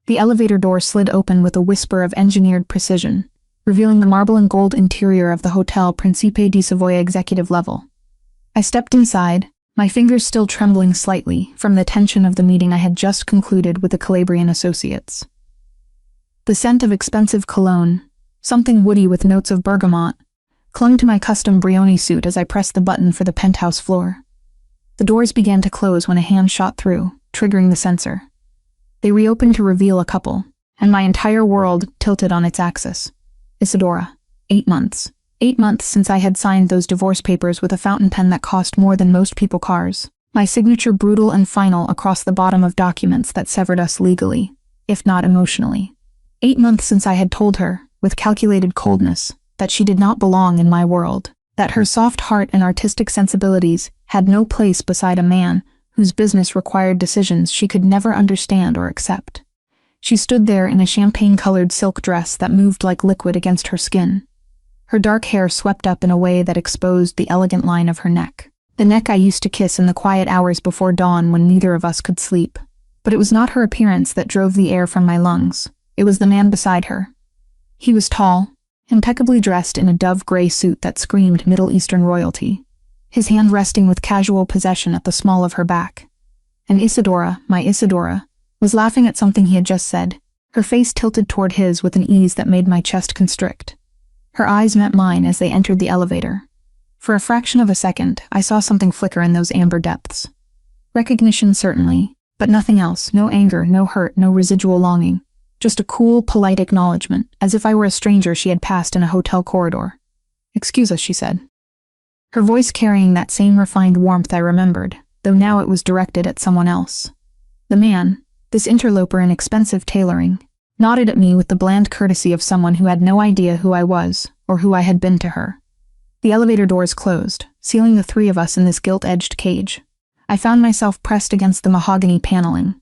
The elevator door slid open with a whisper of engineered precision, revealing the marble and gold interior of the Hotel Principe di Savoia executive level. I stepped inside, my fingers still trembling slightly from the tension of the meeting I had just concluded with the Calabrian associates. The scent of expensive cologne, something woody with notes of bergamot, clung to my custom Brioni suit as I pressed the button for the penthouse floor. The doors began to close when a hand shot through, triggering the sensor. They reopened to reveal a couple, and my entire world tilted on its axis. Isadora. 8 months. 8 months since I had signed those divorce papers with a fountain pen that cost more than most people cars. My signature brutal and final across the bottom of documents that severed us legally, if not emotionally. 8 months since I had told her, with calculated coldness, that she did not belong in my world, that her soft heart and artistic sensibilities had no place beside a man whose business required decisions she could never understand or accept. She stood there in a champagne-colored silk dress that moved like liquid against her skin. Her dark hair swept up in a way that exposed the elegant line of her neck. The neck I used to kiss in the quiet hours before dawn when neither of us could sleep. But it was not her appearance that drove the air from my lungs. It was the man beside her. He was tall, impeccably dressed in a dove-gray suit that screamed Middle Eastern royalty, his hand resting with casual possession at the small of her back. And Isadora, my Isadora, was laughing at something he had just said, her face tilted toward his with an ease that made my chest constrict. Her eyes met mine as they entered the elevator. For a fraction of a second, I saw something flicker in those amber depths. Recognition, certainly, but nothing else, no anger, no hurt, no residual longing. Just a cool, polite acknowledgement, as if I were a stranger she had passed in a hotel corridor. "Excuse us," she said. Her voice carrying that same refined warmth I remembered, though now it was directed at someone else. The man, this interloper in expensive tailoring, nodded at me with the bland courtesy of someone who had no idea who I was, or who I had been to her. The elevator doors closed, sealing the three of us in this gilt-edged cage. I found myself pressed against the mahogany paneling,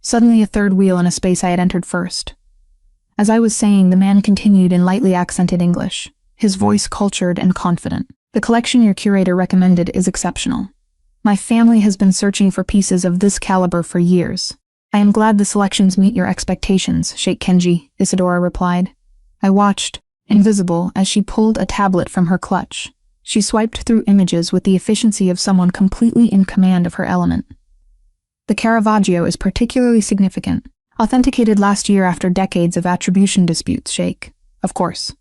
suddenly a third wheel in a space I had entered first. As I was saying, the man continued in lightly accented English, his voice cultured and confident. "The collection your curator recommended is exceptional. My family has been searching for pieces of this caliber for years. I am glad the selections meet your expectations, Sheikh Kenji," Isadora replied. I watched, invisible, as she pulled a tablet from her clutch. She swiped through images with the efficiency of someone completely in command of her element. "The Caravaggio is particularly significant. Authenticated last year after decades of attribution disputes, Sheikh. Of course.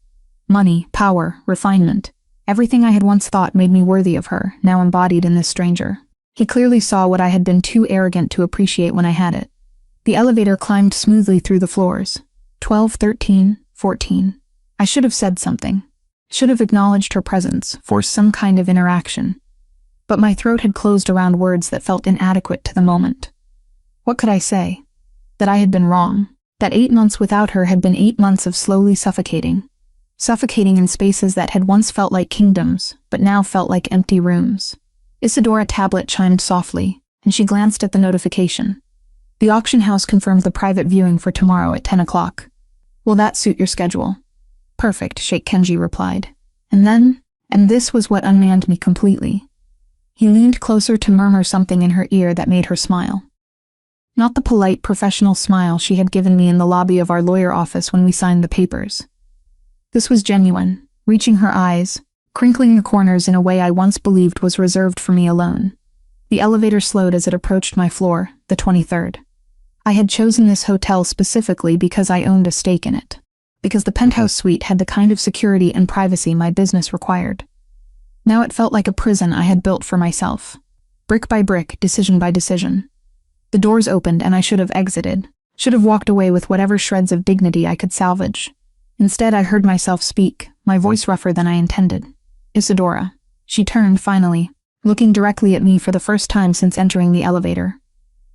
Money, power, refinement. Everything I had once thought made me worthy of her, now embodied in this stranger." He clearly saw what I had been too arrogant to appreciate when I had it. The elevator climbed smoothly through the floors. 12, 13, 14. I should have said something. Should have acknowledged her presence, forced some kind of interaction. But my throat had closed around words that felt inadequate to the moment. What could I say? That I had been wrong. That 8 months without her had been 8 months of slowly suffocating. Suffocating in spaces that had once felt like kingdoms, but now felt like empty rooms. Isadora's tablet chimed softly, and she glanced at the notification. "The auction house confirmed the private viewing for tomorrow at 10 o'clock. Will that suit your schedule?" "Perfect," Sheikh Kenji replied. And this was what unmanned me completely. He leaned closer to murmur something in her ear that made her smile. Not the polite, professional smile she had given me in the lobby of our lawyer office when we signed the papers. This was genuine, reaching her eyes, crinkling the corners in a way I once believed was reserved for me alone. The elevator slowed as it approached my floor, the 23rd. I had chosen this hotel specifically because I owned a stake in it. Because the penthouse suite had the kind of security and privacy my business required. Now it felt like a prison I had built for myself. Brick by brick, decision by decision. The doors opened and I should have exited, should have walked away with whatever shreds of dignity I could salvage. Instead, I heard myself speak, my voice rougher than I intended. "Isadora." She turned, finally, looking directly at me for the first time since entering the elevator.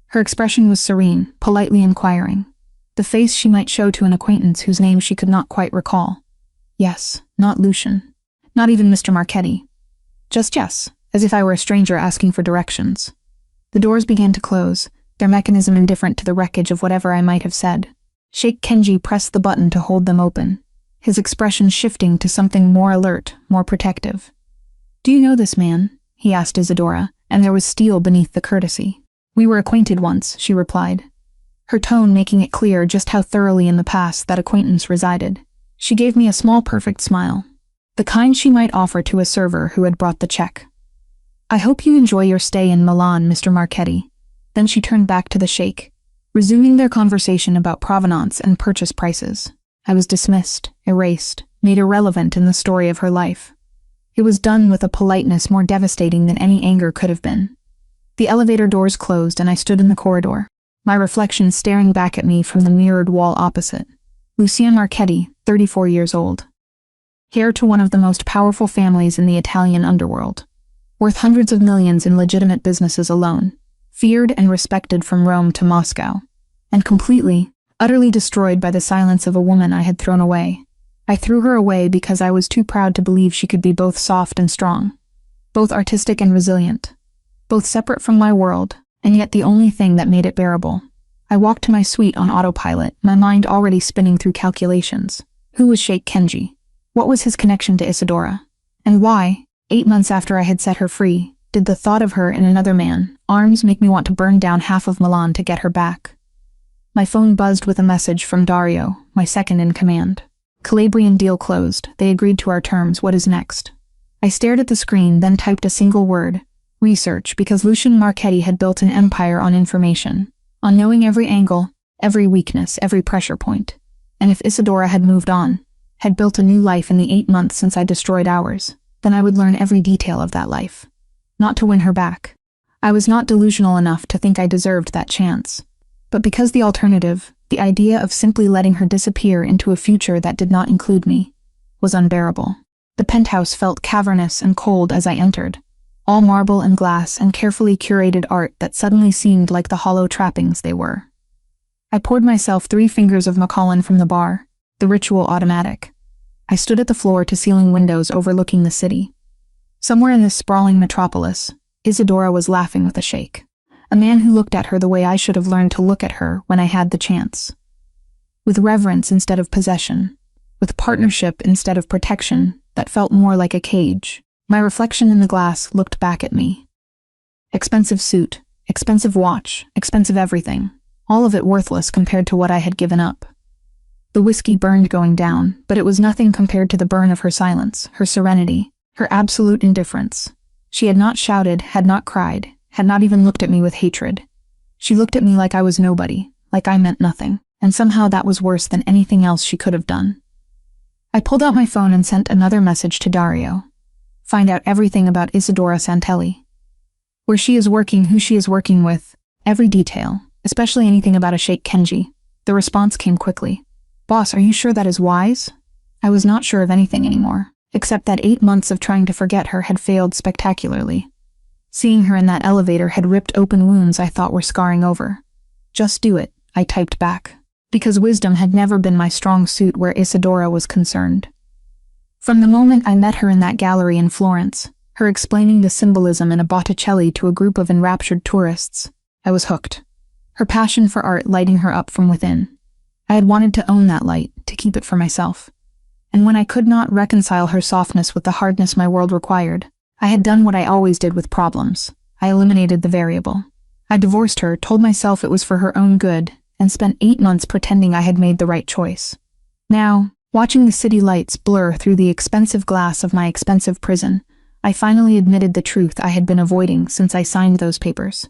Her expression was serene, politely inquiring. The face she might show to an acquaintance whose name she could not quite recall. Yes, not Lucian. Not even Mr. Marchetti. Just yes, as if I were a stranger asking for directions. The doors began to close, their mechanism indifferent to the wreckage of whatever I might have said. Sheikh Kenji pressed the button to hold them open, his expression shifting to something more alert, more protective. "Do you know this man?" he asked Isadora, and there was steel beneath the courtesy. "We were acquainted once," she replied. her tone making it clear just how thoroughly in the past that acquaintance resided. She gave me a small perfect smile, the kind she might offer to a server who had brought the check. "I hope you enjoy your stay in Milan, Mr. Marchetti." Then she turned back to the sheikh, resuming their conversation about provenance and purchase prices. I was dismissed, erased, made irrelevant in the story of her life. It was done with a politeness more devastating than any anger could have been. The elevator doors closed and I stood in the corridor, my reflection staring back at me from the mirrored wall opposite. Lucia Marchetti, 34 years old. Heir to one of the most powerful families in the Italian underworld. Worth hundreds of millions in legitimate businesses alone. Feared and respected from Rome to Moscow. And completely, utterly destroyed by the silence of a woman I had thrown away. I threw her away because I was too proud to believe she could be both soft and strong. Both artistic and resilient. Both separate from my world, and yet the only thing that made it bearable. I walked to my suite on autopilot, my mind already spinning through calculations. Who was Sheikh Kenji? What was his connection to Isadora? And why, 8 months after I had set her free, did the thought of her in another man's arms make me want to burn down half of Milan to get her back? My phone buzzed with a message from Dario, my second in command. Calabrian deal closed. They agreed to our terms. What is next? I stared at the screen, then typed a single word. Research, because Lucian Marchetti had built an empire on information. On knowing every angle, every weakness, every pressure point. And if Isadora had moved on, had built a new life in the 8 months since I destroyed ours, then I would learn every detail of that life. Not to win her back. I was not delusional enough to think I deserved that chance. But because the alternative, the idea of simply letting her disappear into a future that did not include me, was unbearable. The penthouse felt cavernous and cold as I entered. All marble and glass and carefully curated art that suddenly seemed like the hollow trappings they were. I poured myself 3 fingers of Macallan from the bar, the ritual automatic. I stood at the floor-to-ceiling windows overlooking the city. Somewhere in this sprawling metropolis, Isadora was laughing with a sheikh. A man who looked at her the way I should have learned to look at her when I had the chance. With reverence instead of possession. With partnership instead of protection that felt more like a cage. My reflection in the glass looked back at me. Expensive suit, expensive watch, expensive everything. All of it worthless compared to what I had given up. The whiskey burned going down, but it was nothing compared to the burn of her silence, her serenity, her absolute indifference. She had not shouted, had not cried, had not even looked at me with hatred. She looked at me like I was nobody, like I meant nothing, and somehow that was worse than anything else she could have done. I pulled out my phone and sent another message to Dario. Find out everything about Isadora Santelli. Where she is working, who she is working with, every detail, especially anything about a Sheikh Kenji. The response came quickly. Boss, are you sure that is wise? I was not sure of anything anymore, except that 8 months of trying to forget her had failed spectacularly. Seeing her in that elevator had ripped open wounds I thought were scarring over. Just do it, I typed back, because wisdom had never been my strong suit where Isadora was concerned. From the moment I met her in that gallery in Florence, her explaining the symbolism in a Botticelli to a group of enraptured tourists, I was hooked. Her passion for art lighting her up from within. I had wanted to own that light, to keep it for myself. And when I could not reconcile her softness with the hardness my world required, I had done what I always did with problems. I eliminated the variable. I divorced her, told myself it was for her own good, and spent 8 months pretending I had made the right choice. Now, watching the city lights blur through the expensive glass of my expensive prison, I finally admitted the truth I had been avoiding since I signed those papers.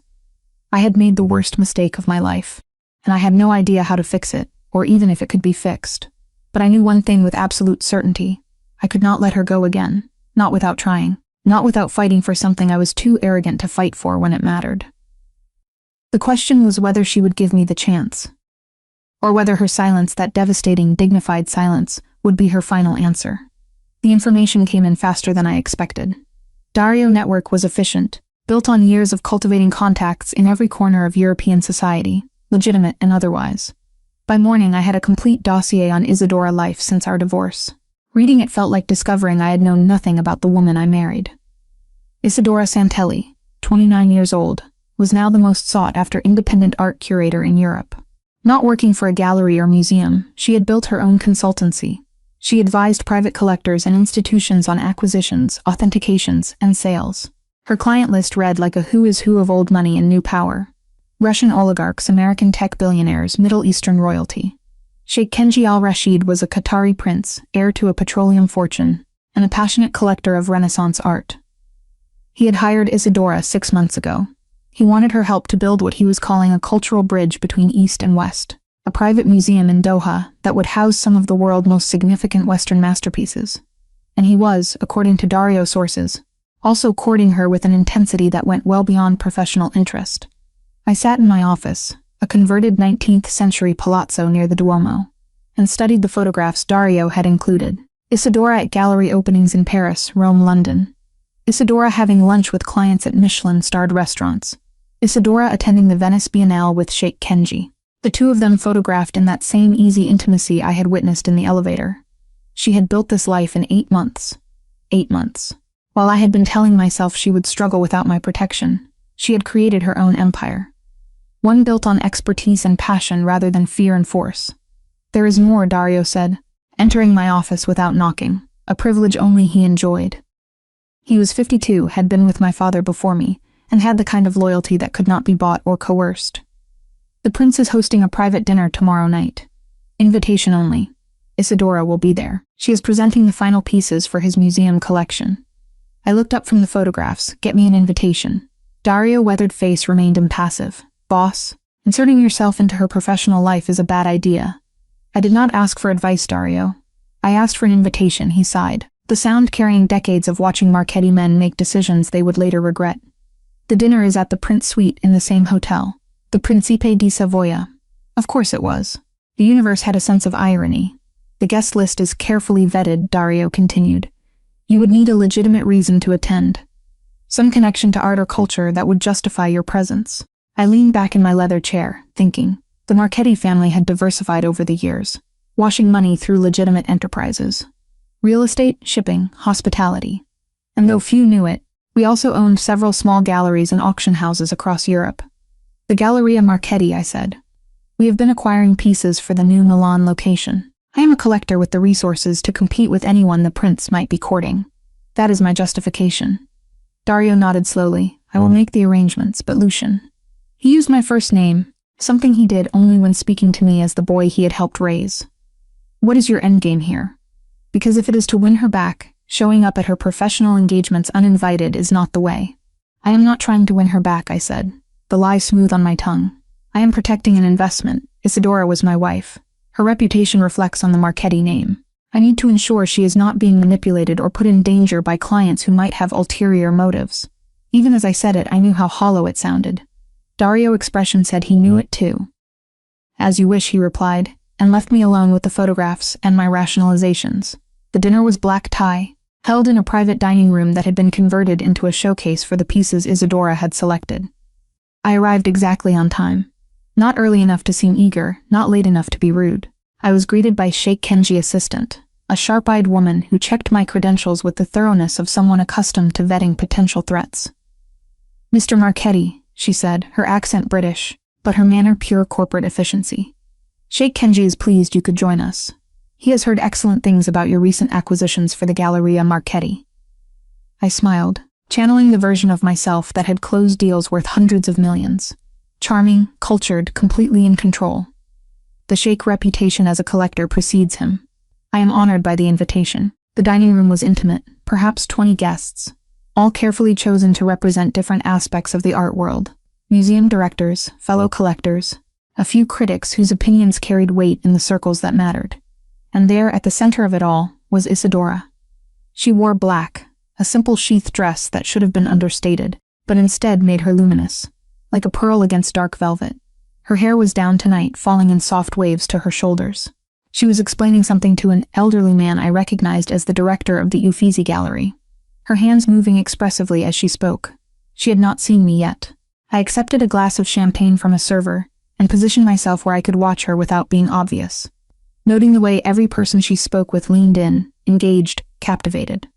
I had made the worst mistake of my life, and I had no idea how to fix it, or even if it could be fixed. But I knew one thing with absolute certainty. I could not let her go again, not without trying. Not without fighting for something I was too arrogant to fight for when it mattered. The question was whether she would give me the chance. Or whether her silence, that devastating, dignified silence, would be her final answer. The information came in faster than I expected. Dario Network was efficient, built on years of cultivating contacts in every corner of European society, legitimate and otherwise. By morning I had a complete dossier on Isadora life since our divorce. Reading it felt like discovering I had known nothing about the woman I married. Isadora Santelli, 29 years old, was now the most sought-after independent art curator in Europe. Not working for a gallery or museum, she had built her own consultancy. She advised private collectors and institutions on acquisitions, authentications, and sales. Her client list read like a who is who of old money and new power. Russian oligarchs, American tech billionaires, Middle Eastern royalty. Sheikh Kenji al-Rashid was a Qatari prince, heir to a petroleum fortune, and a passionate collector of Renaissance art. He had hired Isadora 6 months ago. He wanted her help to build what he was calling a cultural bridge between East and West, a private museum in Doha that would house some of the world's most significant Western masterpieces. And he was, according to Dario sources, also courting her with an intensity that went well beyond professional interest. I sat in my office, a converted 19th century palazzo near the Duomo, and studied the photographs Dario had included. Isadora at gallery openings in Paris, Rome, London. Isadora having lunch with clients at Michelin-starred restaurants. Isadora attending the Venice Biennale with Sheikh Kenji. The two of them photographed in that same easy intimacy I had witnessed in the elevator. She had built this life in 8 months. 8 months. While I had been telling myself she would struggle without my protection, she had created her own empire. One built on expertise and passion rather than fear and force. There is more, Dario said, entering my office without knocking, a privilege only he enjoyed. He was 52, had been with my father before me, and had the kind of loyalty that could not be bought or coerced. The prince is hosting a private dinner tomorrow night. Invitation only. Isadora will be there. She is presenting the final pieces for his museum collection. I looked up from the photographs. Get me an invitation. Dario's weathered face remained impassive. Boss, inserting yourself into her professional life is a bad idea. I did not ask for advice, Dario. I asked for an invitation, he sighed, the sound carrying decades of watching Marchetti men make decisions they would later regret. The dinner is at the Prince Suite in the same hotel, the Principe di Savoia. Of course it was. The universe had a sense of irony. The guest list is carefully vetted, Dario continued. You would need a legitimate reason to attend. Some connection to art or culture that would justify your presence. I leaned back in my leather chair, thinking. The Marchetti family had diversified over the years, washing money through legitimate enterprises. Real estate, shipping, hospitality. And though few knew it, we also owned several small galleries and auction houses across Europe. The Galleria Marchetti, I said. We have been acquiring pieces for the new Milan location. I am a collector with the resources to compete with anyone the prince might be courting. That is my justification. Dario nodded slowly. I will make the arrangements, but Lucian. He used my first name, something he did only when speaking to me as the boy he had helped raise. What is your endgame here? Because if it is to win her back, showing up at her professional engagements uninvited is not the way. I am not trying to win her back, I said, the lie smooth on my tongue. I am protecting an investment. Isadora was my wife. Her reputation reflects on the Marchetti name. I need to ensure she is not being manipulated or put in danger by clients who might have ulterior motives. Even as I said it, I knew how hollow it sounded. Dario's expression said he knew it too. As you wish, he replied, and left me alone with the photographs and my rationalizations. The dinner was black tie, held in a private dining room that had been converted into a showcase for the pieces Isadora had selected. I arrived exactly on time. Not early enough to seem eager, not late enough to be rude. I was greeted by Sheikh Kenji's assistant, a sharp-eyed woman who checked my credentials with the thoroughness of someone accustomed to vetting potential threats. Mr. Marchetti, she said, her accent British, but her manner pure corporate efficiency. Sheikh Kenji is pleased you could join us. He has heard excellent things about your recent acquisitions for the Galleria Marchetti. I smiled, channeling the version of myself that had closed deals worth hundreds of millions. Charming, cultured, completely in control. The Sheik's reputation as a collector precedes him. I am honored by the invitation. The dining room was intimate, perhaps 20 guests, all carefully chosen to represent different aspects of the art world. Museum directors, fellow collectors, a few critics whose opinions carried weight in the circles that mattered. And there, at the center of it all, was Isadora. She wore black, a simple sheath dress that should have been understated, but instead made her luminous, like a pearl against dark velvet. Her hair was down tonight, falling in soft waves to her shoulders. She was explaining something to an elderly man I recognized as the director of the Uffizi Gallery, her hands moving expressively as she spoke. She had not seen me yet. I accepted a glass of champagne from a server and positioned myself where I could watch her without being obvious, noting the way every person she spoke with leaned in, engaged, captivated.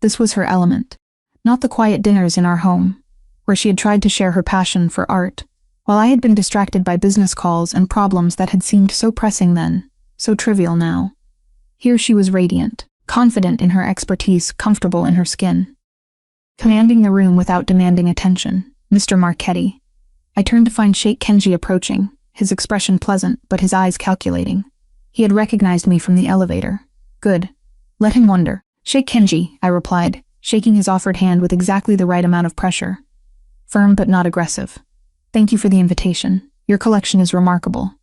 This was her element, not the quiet dinners in our home, where she had tried to share her passion for art, while I had been distracted by business calls and problems that had seemed so pressing then, so trivial now. Here she was radiant, confident in her expertise, comfortable in her skin. Commanding the room without demanding attention. Mr. Marchetti. I turned to find Sheikh Kenji approaching, his expression pleasant but his eyes calculating. He had recognized me from the elevator. Good. Let him wonder. Sheikh Kenji, I replied, shaking his offered hand with exactly the right amount of pressure. Firm but not aggressive. Thank you for the invitation. Your collection is remarkable.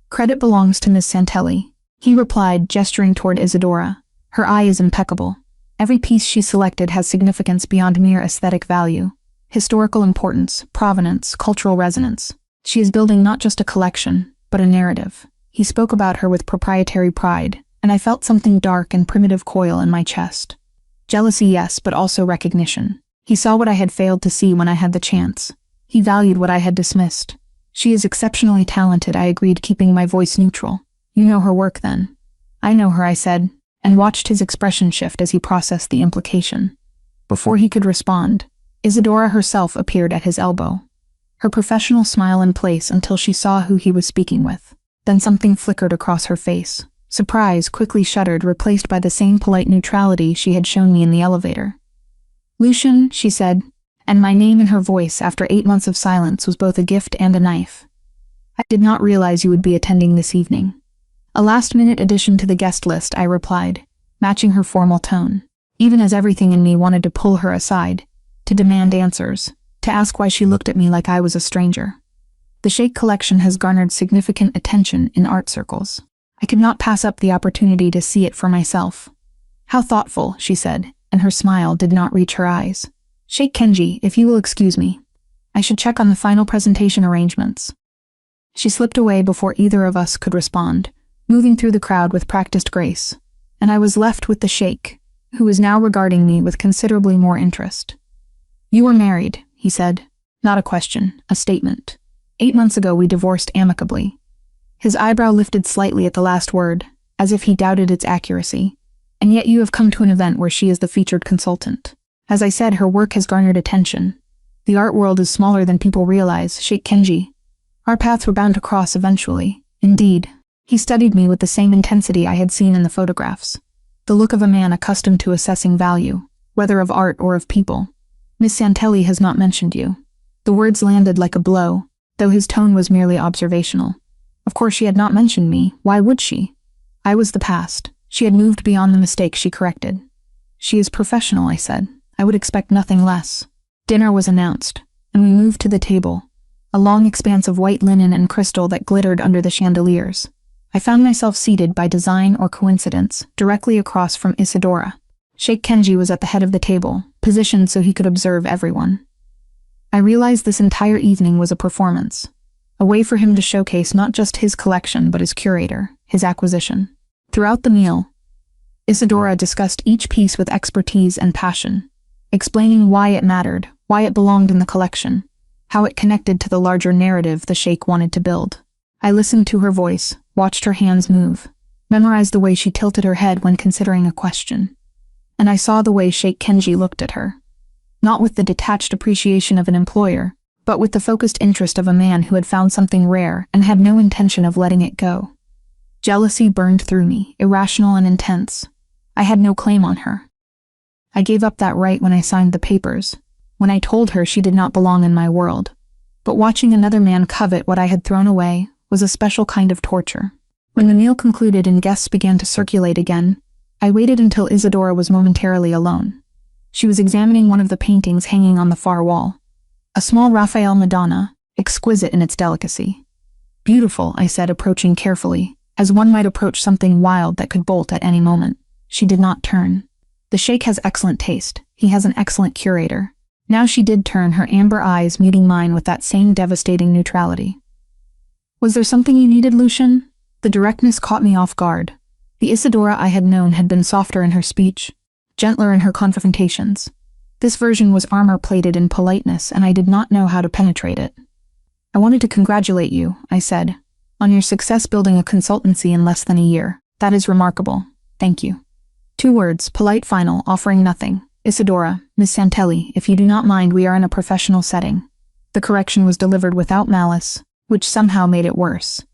Credit belongs to Miss Santelli, he replied, gesturing toward Isadora. Her eye is impeccable. Every piece she selected has significance beyond mere aesthetic value. Historical importance, provenance, cultural resonance. She is building not just a collection, but a narrative. He spoke about her with proprietary pride, and I felt something dark and primitive coil in my chest. Jealousy, yes, but also recognition. He saw what I had failed to see when I had the chance. He valued what I had dismissed. She is exceptionally talented, I agreed, keeping my voice neutral. You know her work, then? I know her, I said, and watched his expression shift as he processed the implication. Before he could respond, Isadora herself appeared at his elbow, her professional smile in place until she saw who he was speaking with. Then something flickered across her face. Surprise quickly shuddered, replaced by the same polite neutrality she had shown me in the elevator. Lucian, she said, and my name in her voice after 8 months of silence was both a gift and a knife. I did not realize you would be attending this evening. A last-minute addition to the guest list, I replied, matching her formal tone, even as everything in me wanted to pull her aside, to demand answers, to ask why she looked at me like I was a stranger. The Sheikh collection has garnered significant attention in art circles. I could not pass up the opportunity to see it for myself. How thoughtful, she said, and her smile did not reach her eyes. Sheikh Kenji, if you will excuse me. I should check on the final presentation arrangements. She slipped away before either of us could respond, moving through the crowd with practiced grace, and I was left with the Sheikh, who was now regarding me with considerably more interest. You were married, he said. Not a question, a statement. 8 months ago we divorced amicably. His eyebrow lifted slightly at the last word, as if he doubted its accuracy. And yet you have come to an event where she is the featured consultant. As I said, her work has garnered attention. The art world is smaller than people realize, Sheikh Kenji. Our paths were bound to cross eventually. Indeed. He studied me with the same intensity I had seen in the photographs. The look of a man accustomed to assessing value, whether of art or of people. Miss Santelli has not mentioned you. The words landed like a blow, though his tone was merely observational. Of course she had not mentioned me. Why would she? I was the past. She had moved beyond the mistake she corrected. She is professional, I said. I would expect nothing less. Dinner was announced, and we moved to the table, a long expanse of white linen and crystal that glittered under the chandeliers. I found myself seated, by design or coincidence, directly across from Isadora. Sheikh Kenji was at the head of the table, positioned so he could observe everyone. I realized this entire evening was a performance, a way for him to showcase not just his collection but his curator, his acquisition. Throughout the meal, Isadora discussed each piece with expertise and passion, explaining why it mattered, why it belonged in the collection, how it connected to the larger narrative the Sheikh wanted to build. I listened to her voice, watched her hands move, memorized the way she tilted her head when considering a question. And I saw the way Sheikh Kenji looked at her, not with the detached appreciation of an employer, but with the focused interest of a man who had found something rare and had no intention of letting it go. Jealousy burned through me, irrational and intense. I had no claim on her. I gave up that right when I signed the papers, when I told her she did not belong in my world. But watching another man covet what I had thrown away was a special kind of torture. When the meal concluded and guests began to circulate again, I waited until Isadora was momentarily alone. She was examining one of the paintings hanging on the far wall. A small Raphael Madonna, exquisite in its delicacy. Beautiful, I said, approaching carefully, as one might approach something wild that could bolt at any moment. She did not turn. The Sheikh has excellent taste. He has an excellent curator. Now she did turn, her amber eyes meeting mine with that same devastating neutrality. Was there something you needed, Lucian? The directness caught me off guard. The Isadora I had known had been softer in her speech, gentler in her confrontations. This version was armor-plated in politeness, and I did not know how to penetrate it. I wanted to congratulate you, I said, on your success building a consultancy in less than a year. That is remarkable. Thank you. 2 words, polite final, offering nothing. Isadora, Miss Santelli, if you do not mind, we are in a professional setting. The correction was delivered without malice, which somehow made it worse.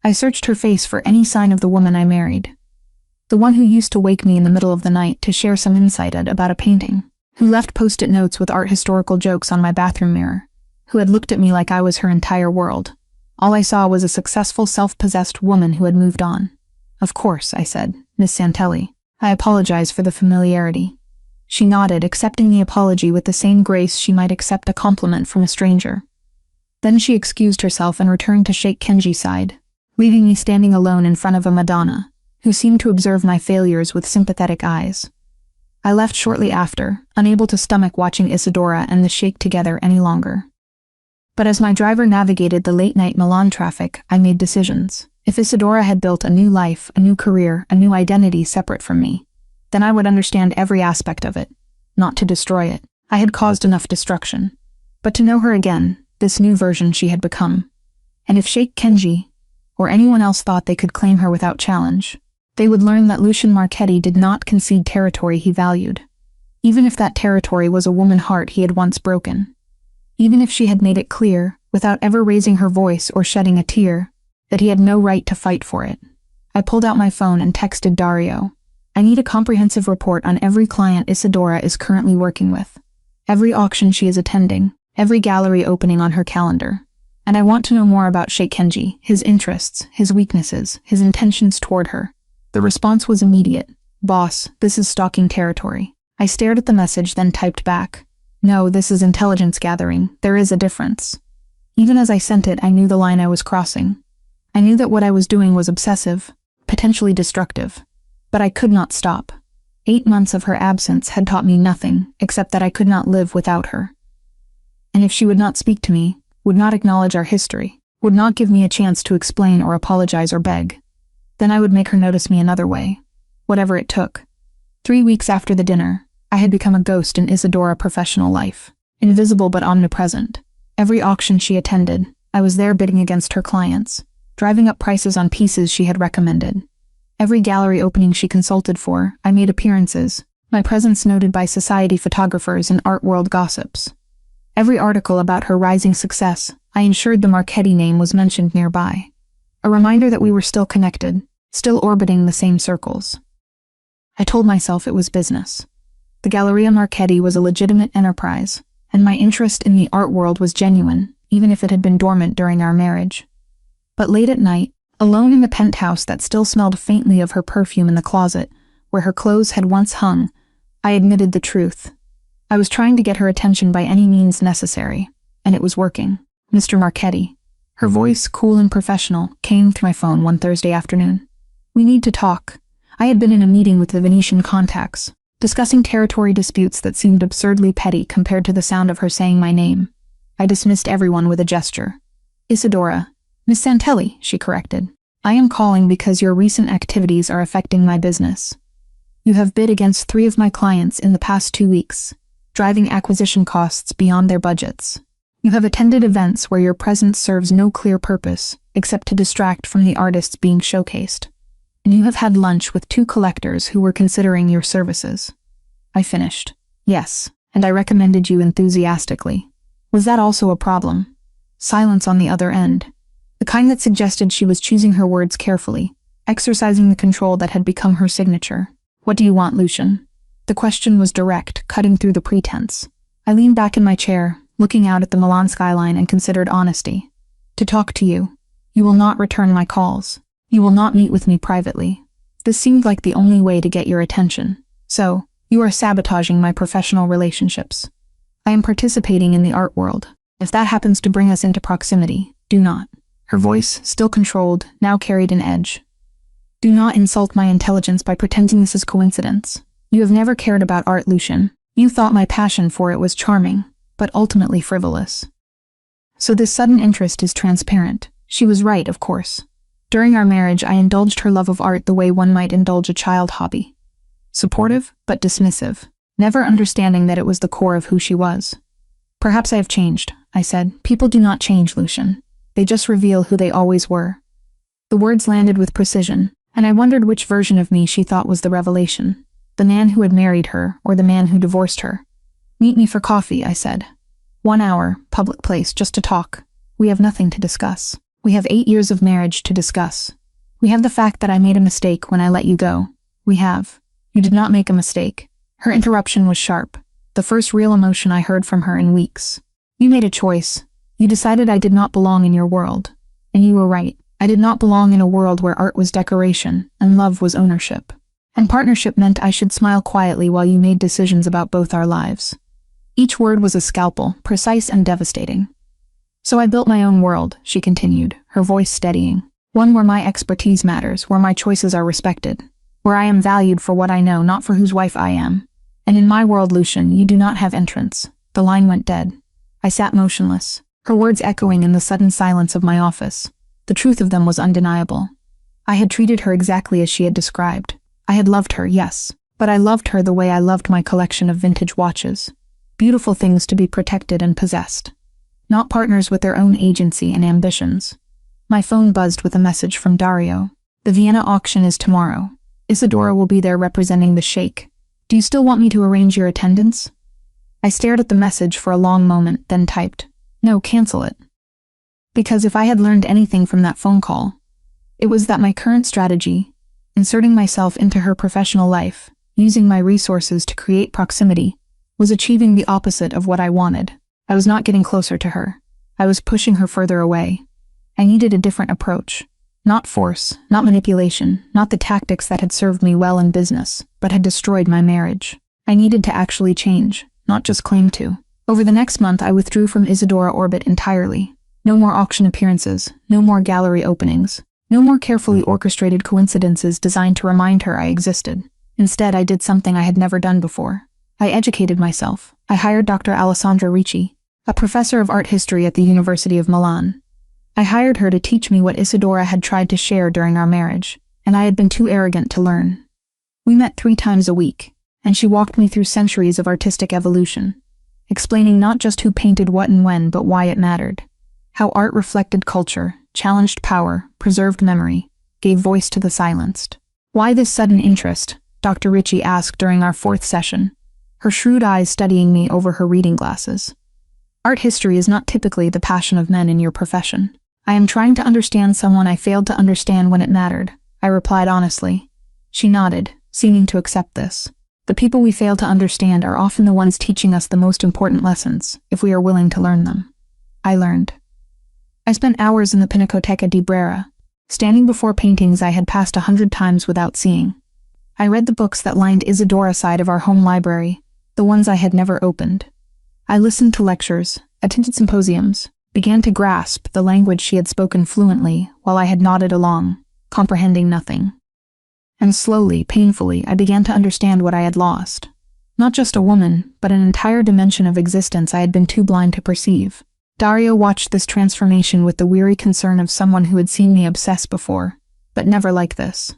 I searched her face for any sign of the woman I married. The one who used to wake me in the middle of the night to share some insight about a painting, who left post-it notes with art historical jokes on my bathroom mirror, who had looked at me like I was her entire world. All I saw was a successful, self-possessed woman who had moved on. "Of course," I said. "Miss Santelli. I apologize for the familiarity." She nodded, accepting the apology with the same grace she might accept a compliment from a stranger. Then she excused herself and returned to Sheikh Kenji's side, leaving me standing alone in front of a Madonna, who seemed to observe my failures with sympathetic eyes. I left shortly after, unable to stomach watching Isadora and the Sheikh together any longer. But as my driver navigated the late-night Milan traffic, I made decisions. If Isadora had built a new life, a new career, a new identity separate from me, then I would understand every aspect of it, not to destroy it. I had caused enough destruction. But to know her again, this new version she had become. And if Sheikh Kenji, or anyone else thought they could claim her without challenge, they would learn that Lucian Marchetti did not concede territory he valued, even if that territory was a woman heart he had once broken. Even if she had made it clear, without ever raising her voice or shedding a tear, that he had no right to fight for it. I pulled out my phone and texted Dario. "I need a comprehensive report on every client Isadora is currently working with, every auction she is attending, every gallery opening on her calendar. And I want to know more about Sheikh Kenji, his interests, his weaknesses, his intentions toward her." The response was immediate. "Boss, this is stalking territory." I stared at the message, then typed back. "No, this is intelligence gathering. There is a difference." Even as I sent it, I knew the line I was crossing. I knew that what I was doing was obsessive, potentially destructive. But I could not stop. 8 months of her absence had taught me nothing, except that I could not live without her. And if she would not speak to me, would not acknowledge our history, would not give me a chance to explain or apologize or beg, then I would make her notice me another way, whatever it took. 3 weeks after the dinner, I had become a ghost in Isadora's professional life, invisible but omnipresent. Every auction she attended, I was there bidding against her clients, driving up prices on pieces she had recommended. Every gallery opening she consulted for, I made appearances, my presence noted by society photographers and art world gossips. Every article about her rising success, I ensured the Marchetti name was mentioned nearby. A reminder that we were still connected, still orbiting the same circles. I told myself it was business. The Galleria Marchetti was a legitimate enterprise, and my interest in the art world was genuine, even if it had been dormant during our marriage. But late at night, alone in the penthouse that still smelled faintly of her perfume in the closet, where her clothes had once hung, I admitted the truth. I was trying to get her attention by any means necessary, and it was working. "Mr. Marchetti." Her voice, cool and professional, came through my phone one Thursday afternoon. "We need to talk." I had been in a meeting with the Venetian contacts, discussing territory disputes that seemed absurdly petty compared to the sound of her saying my name. I dismissed everyone with a gesture. "Isadora." "Miss Santelli," she corrected. "I am calling because your recent activities are affecting my business. You have bid against 3 of my clients in the past 2 weeks, driving acquisition costs beyond their budgets. You have attended events where your presence serves no clear purpose, except to distract from the artists being showcased. And you have had lunch with 2 collectors who were considering your services." I finished. "Yes, and I recommended you enthusiastically. Was that also a problem?" Silence on the other end. The kind that suggested she was choosing her words carefully, exercising the control that had become her signature. "What do you want, Lucian?" The question was direct, cutting through the pretense. I leaned back in my chair, looking out at the Milan skyline, and considered honesty. "To talk to you. You will not return my calls. You will not meet with me privately. This seemed like the only way to get your attention. So, you are sabotaging my professional relationships. I am participating in the art world. If that happens to bring us into proximity, do not." Her voice, still controlled, now carried an edge. "Do not insult my intelligence by pretending this is coincidence. You have never cared about art, Lucian. You thought my passion for it was charming, but ultimately frivolous. So this sudden interest is transparent." She was right, of course. During our marriage, I indulged her love of art the way one might indulge a child hobby. Supportive, but dismissive, never understanding that it was the core of who she was. "Perhaps I have changed," I said. "People do not change, Lucian. They just reveal who they always were." The words landed with precision, and I wondered which version of me she thought was the revelation. The man who had married her, or the man who divorced her. "Meet me for coffee," I said. 1 hour, public place, just to talk. We have nothing to discuss. We have 8 years of marriage to discuss. We have the fact that I made a mistake when I let you go. We have. You did not make a mistake. Her interruption was sharp, the first real emotion I heard from her in weeks. You made a choice. You decided I did not belong in your world. And you were right. I did not belong in a world where art was decoration and love was ownership. And partnership meant I should smile quietly while you made decisions about both our lives. Each word was a scalpel, precise and devastating. So I built my own world, she continued, her voice steadying. One where my expertise matters, where my choices are respected, where I am valued for what I know, not for whose wife I am. And in my world, Lucian, you do not have entrance. The line went dead. I sat motionless, her words echoing in the sudden silence of my office. The truth of them was undeniable. I had treated her exactly as she had described. I had loved her, yes, but I loved her the way I loved my collection of vintage watches. Beautiful things to be protected and possessed. Not partners with their own agency and ambitions. My phone buzzed with a message from Dario. The Vienna auction is tomorrow. Isadora will be there representing the sheikh. Do you still want me to arrange your attendance? I stared at the message for a long moment, then typed, "No, cancel it." Because if I had learned anything from that phone call, it was that my current strategy, inserting myself into her professional life, using my resources to create proximity, was achieving the opposite of what I wanted. I was not getting closer to her. I was pushing her further away. I needed a different approach. Not force, not manipulation, not the tactics that had served me well in business, but had destroyed my marriage. I needed to actually change, not just claim to. Over the next month, I withdrew from Isadora orbit entirely. No more auction appearances, no more gallery openings, no more carefully orchestrated coincidences designed to remind her I existed. Instead, I did something I had never done before. I educated myself. I hired Dr. Alessandra Ricci, a professor of art history at the University of Milan. I hired her to teach me what Isadora had tried to share during our marriage, and I had been too arrogant to learn. We met 3 times a week, and she walked me through centuries of artistic evolution, explaining not just who painted what and when, but why it mattered. How art reflected culture, challenged power, preserved memory, gave voice to the silenced. Why this sudden interest? Dr. Ricci asked during our 4th session, her shrewd eyes studying me over her reading glasses. Art history is not typically the passion of men in your profession. I am trying to understand someone I failed to understand when it mattered, I replied honestly. She nodded, seeming to accept this. The people we fail to understand are often the ones teaching us the most important lessons, if we are willing to learn them. I learned. I spent hours in the Pinacoteca di Brera, standing before paintings I had passed 100 times without seeing. I read the books that lined Isadora's side of our home library, the ones I had never opened. I listened to lectures, attended symposiums, began to grasp the language she had spoken fluently while I had nodded along, comprehending nothing. And slowly, painfully, I began to understand what I had lost. Not just a woman, but an entire dimension of existence I had been too blind to perceive. Dario watched this transformation with the weary concern of someone who had seen me obsess before, but never like this.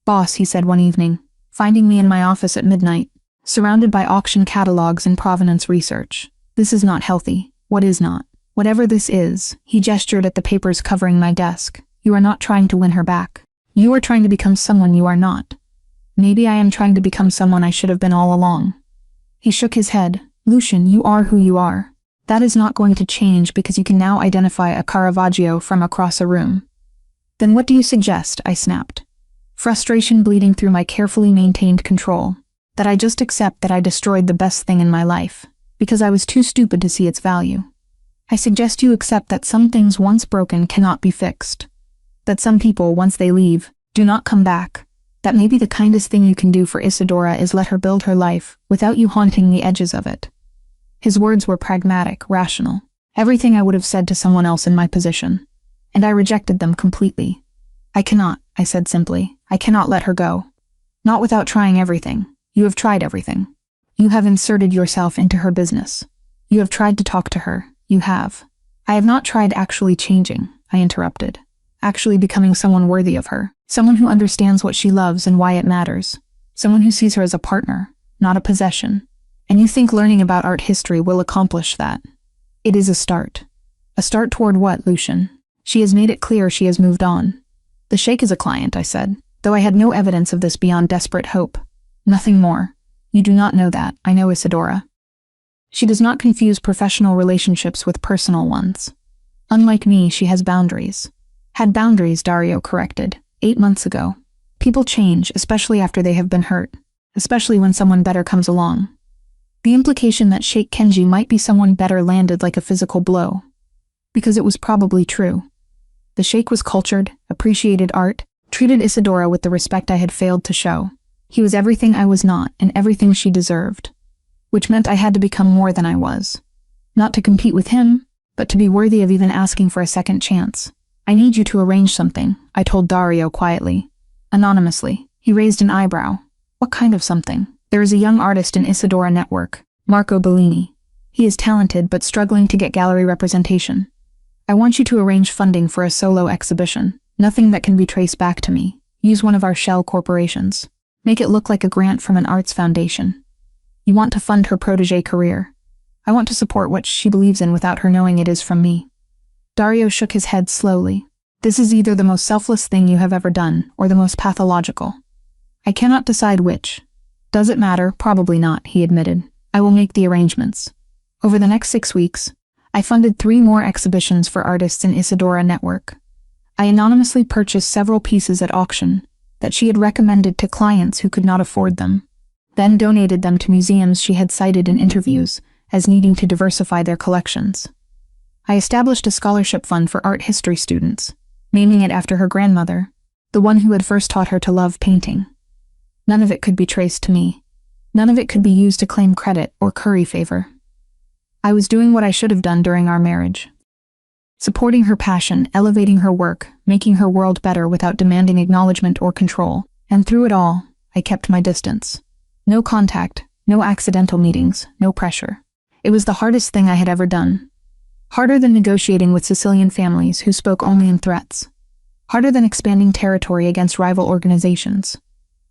"Boss," he said one evening, finding me in my office at midnight, surrounded by auction catalogs and provenance research. "This is not healthy." "What is not?" "Whatever this is," he gestured at the papers covering my desk. "You are not trying to win her back. You are trying to become someone you are not." "Maybe I am trying to become someone I should have been all along." He shook his head. "Lucian, you are who you are. That is not going to change because you can now identify a Caravaggio from across a room." "Then what do you suggest?" I snapped. Frustration bleeding through my carefully maintained control. That I just accept that I destroyed the best thing in my life, because I was too stupid to see its value. I suggest you accept that some things once broken cannot be fixed. That some people, once they leave, do not come back. That maybe the kindest thing you can do for Isadora is let her build her life, without you haunting the edges of it. His words were pragmatic, rational. Everything I would have said to someone else in my position. And I rejected them completely. "I cannot," I said simply. "I cannot let her go. Not without trying everything. You have tried everything. You have inserted yourself into her business. You have tried to talk to her. You have." "I have not tried actually changing," I interrupted. "Actually becoming someone worthy of her. Someone who understands what she loves and why it matters. Someone who sees her as a partner, not a possession. And you think learning about art history will accomplish that?" "It is a start." "A start toward what, Lucian?" "She has made it clear she has moved on." "The sheikh is a client," I said, though I had no evidence of this beyond desperate hope. "Nothing more. You do not know that. I know Isadora. She does not confuse professional relationships with personal ones. Unlike me, she has boundaries." "Had boundaries," Dario corrected, 8 months ago. "People change, especially after they have been hurt, especially when someone better comes along." The implication that Sheikh Kenji might be someone better landed like a physical blow. because it was probably true. The sheikh was cultured, appreciated art, treated Isadora with the respect I had failed to show. He was everything I was not and everything she deserved, which meant I had to become more than I was. Not to compete with him, but to be worthy of even asking for a second chance. I need you to arrange something, I told Dario quietly. Anonymously, he raised an eyebrow. What kind of something? There is a young artist in Isadora network, Marco Bellini. He is talented but struggling to get gallery representation. I want you to arrange funding for a solo exhibition. Nothing that can be traced back to me. Use one of our shell corporations. Make it look like a grant from an arts foundation. You want to fund her protégé career. I want to support what she believes in without her knowing it is from me. Dario shook his head slowly. This is either the most selfless thing you have ever done, or the most pathological. I cannot decide which. Does it matter? Probably not, he admitted. I will make the arrangements. Over the next 6 weeks, I funded 3 more exhibitions for artists in Isadora network. I anonymously purchased several pieces at auction that she had recommended to clients who could not afford them, then donated them to museums she had cited in interviews as needing to diversify their collections. I established a scholarship fund for art history students, naming it after her grandmother, the one who had first taught her to love painting. None of it could be traced to me. None of it could be used to claim credit or curry favor. I was doing what I should have done during our marriage. Supporting her passion, elevating her work, making her world better without demanding acknowledgement or control. And through it all, I kept my distance. No contact, no accidental meetings, no pressure. It was the hardest thing I had ever done. Harder than negotiating with Sicilian families who spoke only in threats. Harder than expanding territory against rival organizations.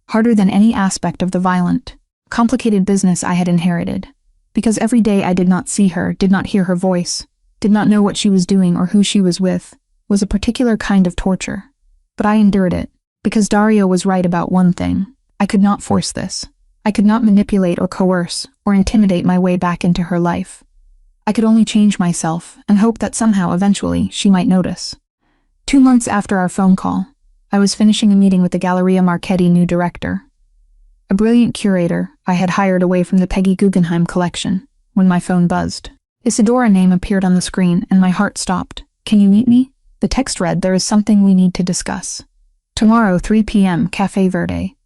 Harder than any aspect of the violent, complicated business I had inherited. Because every day I did not see her, did not hear her voice, did not know what she was doing or who she was with, was a particular kind of torture. But I endured it, because Dario was right about one thing. I could not force this. I could not manipulate or coerce or intimidate my way back into her life. I could only change myself and hope that somehow, eventually, she might notice. 2 months after our phone call, I was finishing a meeting with the Galleria Marchetti new director, a brilliant curator I had hired away from the Peggy Guggenheim collection, when my phone buzzed. Isadora's name appeared on the screen and my heart stopped. Can you meet me? The text read, there is something we need to discuss. Tomorrow, 3 p.m., Café Verde.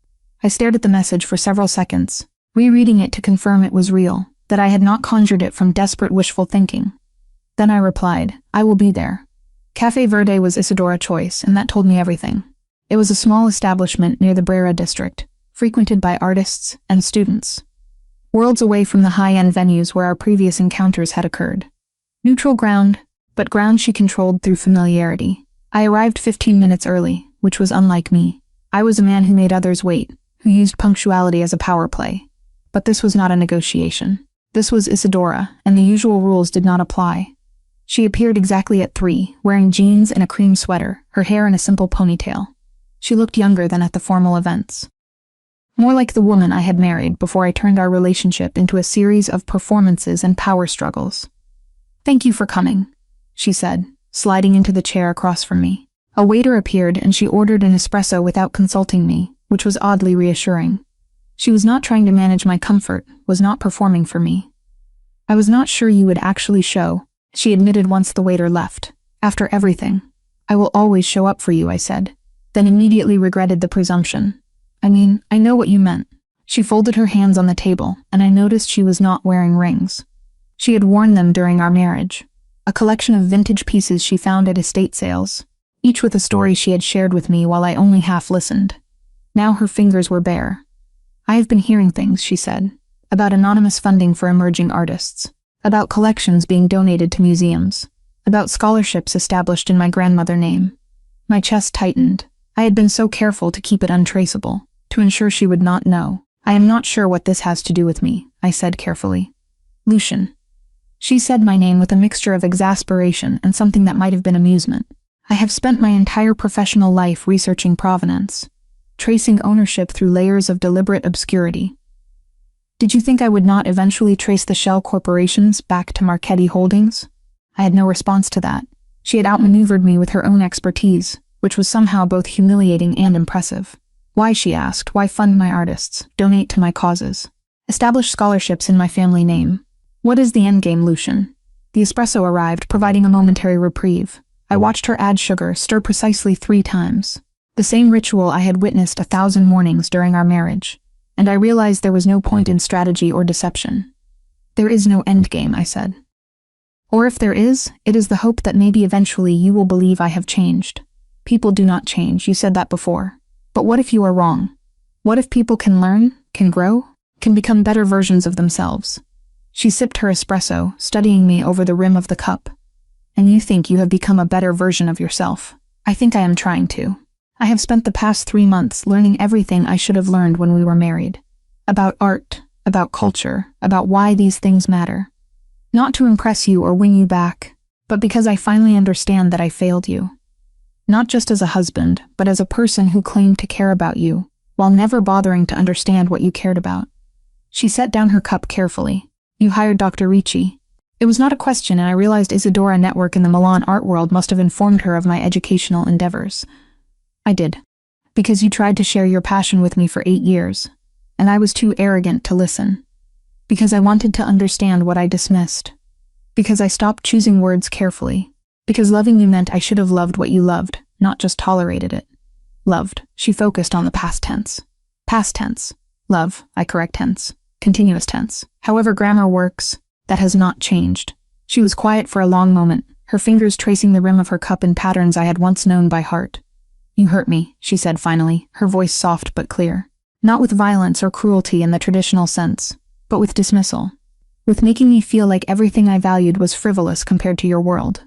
I stared at the message for several seconds, rereading it to confirm it was real, that I had not conjured it from desperate wishful thinking. Then I replied, I will be there. Café Verde was Isadora's choice, and that told me everything. It was a small establishment near the Brera district, frequented by artists and students. Worlds away from the high-end venues where our previous encounters had occurred. Neutral ground, but ground she controlled through familiarity. I arrived 15 minutes early, which was unlike me. I was a man who made others wait, who used punctuality as a power play. But this was not a negotiation. This was Isadora, and the usual rules did not apply. She appeared exactly at 3, wearing jeans and a cream sweater, her hair in a simple ponytail. She looked younger than at the formal events. More like the woman I had married before I turned our relationship into a series of performances and power struggles. Thank you for coming, she said, sliding into the chair across from me. A waiter appeared and she ordered an espresso without consulting me, which was oddly reassuring. She was not trying to manage my comfort, was not performing for me. I was not sure you would actually show, she admitted once the waiter left. After everything, I will always show up for you, I said, then immediately regretted the presumption. I know what you meant. She folded her hands on the table, and I noticed she was not wearing rings. She had worn them during our marriage, a collection of vintage pieces she found at estate sales, each with a story she had shared with me while I only half listened. Now her fingers were bare. I have been hearing things, she said, about anonymous funding for emerging artists, about collections being donated to museums, about scholarships established in my grandmother's name. My chest tightened. I had been so careful to keep it untraceable, to ensure she would not know. I am not sure what this has to do with me, I said carefully. Lucian. She said my name with a mixture of exasperation and something that might have been amusement. I have spent my entire professional life researching provenance, tracing ownership through layers of deliberate obscurity. Did you think I would not eventually trace the shell corporations back to Marchetti Holdings? I had no response to that. She had outmaneuvered me with her own expertise, which was somehow both humiliating and impressive. Why, she asked, why fund my artists, donate to my causes, establish scholarships in my family name? What is the endgame, Lucian? The espresso arrived, providing a momentary reprieve. I watched her add sugar, stir precisely 3 times. The same ritual I had witnessed 1,000 mornings during our marriage. And I realized there was no point in strategy or deception. There is no endgame, I said. Or if there is, it is the hope that maybe eventually you will believe I have changed. People do not change, you said that before. But what if you are wrong? What if people can learn, can grow, can become better versions of themselves? She sipped her espresso, studying me over the rim of the cup. And you think you have become a better version of yourself. I think I am trying to. I have spent the past 3 months learning everything I should have learned when we were married. About art, about culture, about why these things matter. Not to impress you or win you back, but because I finally understand that I failed you. Not just as a husband, but as a person who claimed to care about you, while never bothering to understand what you cared about. She set down her cup carefully. You hired Dr. Ricci. It was not a question, and I realized Isadora network in the Milan art world must have informed her of my educational endeavors. I did. Because you tried to share your passion with me for 8 years, and I was too arrogant to listen. Because I wanted to understand what I dismissed. Because I stopped choosing words carefully. Because loving you meant I should have loved what you loved, not just tolerated it. Loved. She focused on the past tense. Past tense. Love. I correct tense. Continuous tense. However grammar works, that has not changed. She was quiet for a long moment, her fingers tracing the rim of her cup in patterns I had once known by heart. You hurt me, she said finally, her voice soft but clear. Not with violence or cruelty in the traditional sense, but with dismissal. With making me feel like everything I valued was frivolous compared to your world.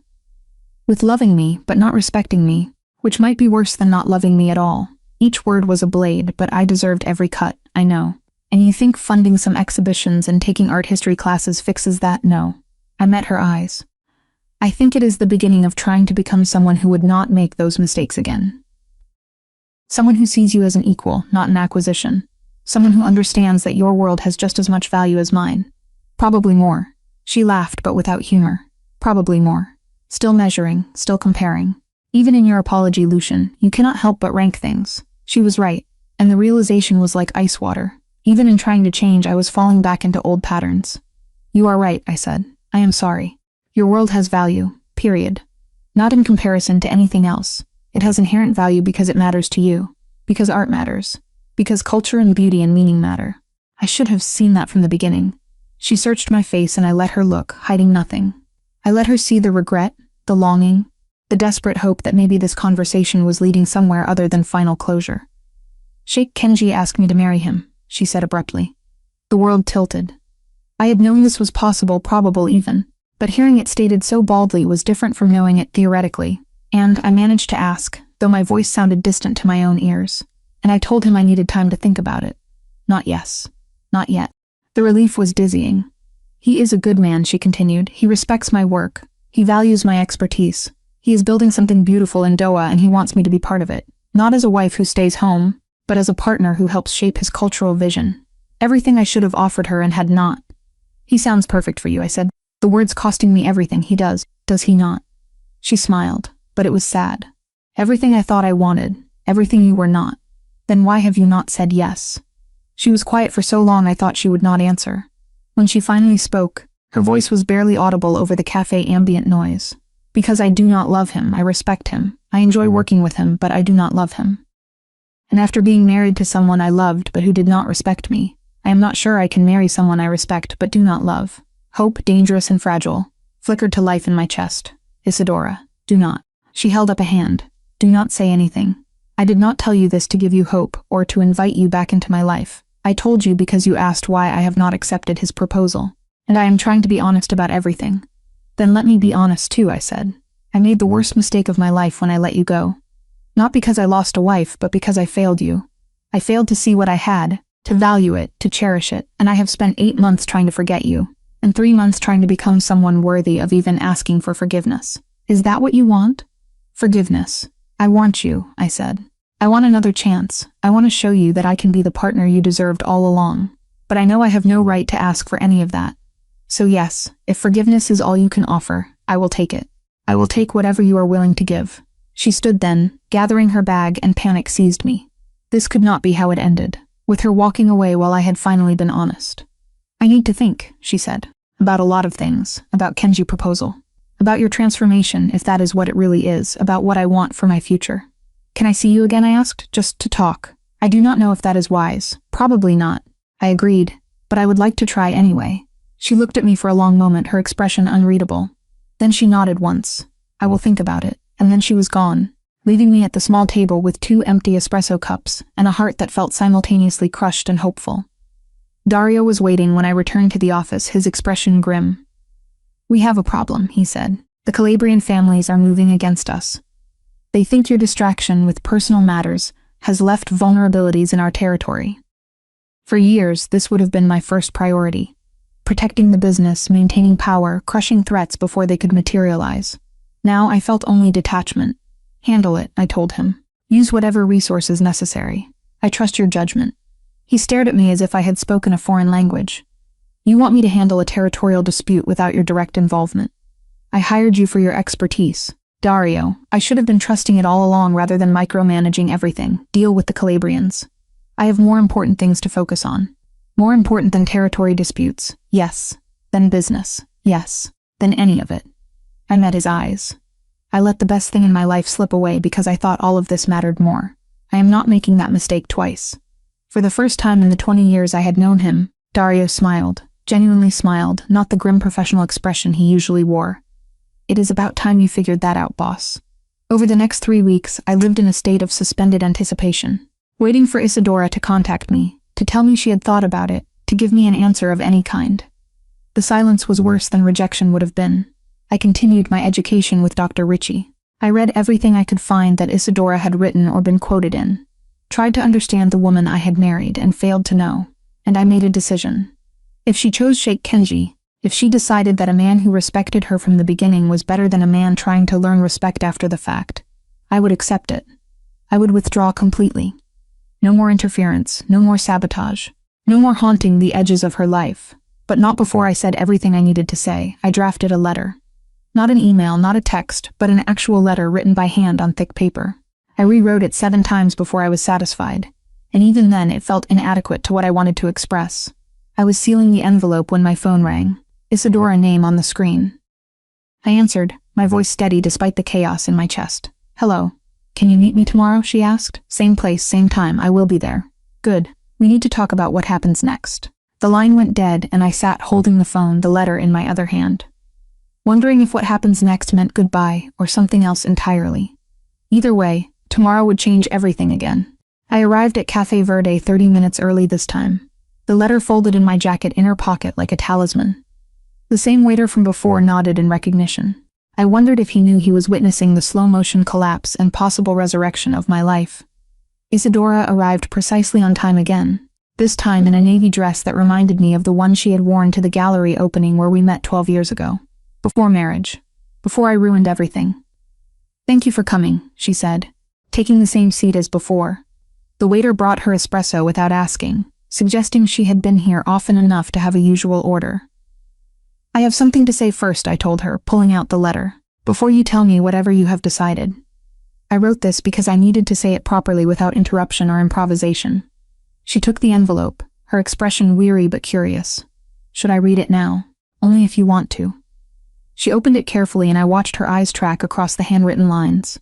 With loving me, but not respecting me, which might be worse than not loving me at all. Each word was a blade, but I deserved every cut, I know. And you think funding some exhibitions and taking art history classes fixes that? No. I met her eyes. I think it is the beginning of trying to become someone who would not make those mistakes again. Someone who sees you as an equal, not an acquisition. Someone who understands that your world has just as much value as mine. Probably more. She laughed, but without humor. Probably more. Still measuring, still comparing. Even in your apology, Lucian, you cannot help but rank things. She was right, and the realization was like ice water. Even in trying to change, I was falling back into old patterns. You are right, I said. I am sorry. Your world has value, period. Not in comparison to anything else. It has inherent value because it matters to you. Because art matters. Because culture and beauty and meaning matter. I should have seen that from the beginning. She searched my face and I let her look, hiding nothing. I let her see the regret, the longing, the desperate hope that maybe this conversation was leading somewhere other than final closure. Sheikh Kenji asked me to marry him, she said abruptly. The world tilted. I had known this was possible, probable even, but hearing it stated so baldly was different from knowing it theoretically, and I managed to ask, though my voice sounded distant to my own ears, and I told him I needed time to think about it. Not yes. Not yet. The relief was dizzying. He is a good man, she continued. He respects my work. He values my expertise. He is building something beautiful in Doha and he wants me to be part of it. Not as a wife who stays home, but as a partner who helps shape his cultural vision. Everything I should have offered her and had not. He sounds perfect for you, I said. The words costing me everything. He does he not? She smiled, but it was sad. Everything I thought I wanted, everything you were not. Then why have you not said yes? She was quiet for so long I thought she would not answer. When she finally spoke, her voice was barely audible over the cafe ambient noise. Because I do not love him, I respect him. I enjoy working with him, but I do not love him. And after being married to someone I loved but who did not respect me, I am not sure I can marry someone I respect but do not love. Hope, dangerous and fragile, flickered to life in my chest. Isadora, do not. She held up a hand. Do not say anything. I did not tell you this to give you hope or to invite you back into my life. I told you because you asked why I have not accepted his proposal. And I am trying to be honest about everything. Then let me be honest too, I said. I made the worst mistake of my life when I let you go. Not because I lost a wife, but because I failed you. I failed to see what I had, to value it, to cherish it, and I have spent 8 months trying to forget you, and 3 months trying to become someone worthy of even asking for forgiveness. Is that what you want? Forgiveness. I want you, I said. I want another chance. I want to show you that I can be the partner you deserved all along. But I know I have no right to ask for any of that. So yes, if forgiveness is all you can offer, I will take it. I will take whatever you are willing to give. She stood then, gathering her bag, and panic seized me. This could not be how it ended, with her walking away while I had finally been honest. I need to think, she said. About a lot of things. About Kenji's proposal. About your transformation, if that is what it really is. About what I want for my future. Can I see you again, I asked, just to talk. I do not know if that is wise. Probably not. I agreed, but I would like to try anyway. She looked at me for a long moment, her expression unreadable. Then she nodded once. I will think about it. And then she was gone, leaving me at the small table with 2 empty espresso cups and a heart that felt simultaneously crushed and hopeful. Dario was waiting when I returned to the office, his expression grim. We have a problem, he said. The Calabrian families are moving against us. They think your distraction with personal matters has left vulnerabilities in our territory. For years, this would have been my first priority. Protecting the business, maintaining power, crushing threats before they could materialize. Now I felt only detachment. Handle it, I told him. Use whatever resources necessary. I trust your judgment. He stared at me as if I had spoken a foreign language. You want me to handle a territorial dispute without your direct involvement. I hired you for your expertise. Dario, I should have been trusting it all along rather than micromanaging everything. Deal with the Calabrians. I have more important things to focus on. More important than territory disputes. Yes. Than business. Yes. Than any of it. I met his eyes. I let the best thing in my life slip away because I thought all of this mattered more. I am not making that mistake twice. For the first time in the 20 years I had known him, Dario smiled. Genuinely smiled, not the grim professional expression he usually wore. It is about time you figured that out, boss. Over the next 3 weeks, I lived in a state of suspended anticipation, waiting for Isadora to contact me, to tell me she had thought about it, to give me an answer of any kind. The silence was worse than rejection would have been. I continued my education with Dr. Ritchie. I read everything I could find that Isadora had written or been quoted in, tried to understand the woman I had married and failed to know, and I made a decision. If she chose Sheikh Kenji, if she decided that a man who respected her from the beginning was better than a man trying to learn respect after the fact, I would accept it. I would withdraw completely. No more interference, no more sabotage, no more haunting the edges of her life. But not before I said everything I needed to say. I drafted a letter. Not an email, not a text, but an actual letter written by hand on thick paper. I rewrote it 7 times before I was satisfied, and even then it felt inadequate to what I wanted to express. I was sealing the envelope when my phone rang. Isadora name on the screen. I answered, my voice steady despite the chaos in my chest. Hello. Can you meet me tomorrow, she asked. Same place, same time, I will be there. Good. We need to talk about what happens next. The line went dead and I sat holding the phone, the letter in my other hand. Wondering if what happens next meant goodbye or something else entirely. Either way, tomorrow would change everything again. I arrived at Café Verde 30 minutes early this time. The letter folded in my jacket inner pocket like a talisman. The same waiter from before nodded in recognition. I wondered if he knew he was witnessing the slow-motion collapse and possible resurrection of my life. Isadora arrived precisely on time again, this time in a navy dress that reminded me of the one she had worn to the gallery opening where we met 12 years ago. Before marriage. Before I ruined everything. Thank you for coming, she said, taking the same seat as before. The waiter brought her espresso without asking, suggesting she had been here often enough to have a usual order. I have something to say first, I told her, pulling out the letter. Before you tell me whatever you have decided. I wrote this because I needed to say it properly without interruption or improvisation. She took the envelope, her expression weary but curious. Should I read it now? Only if you want to. She opened it carefully and I watched her eyes track across the handwritten lines.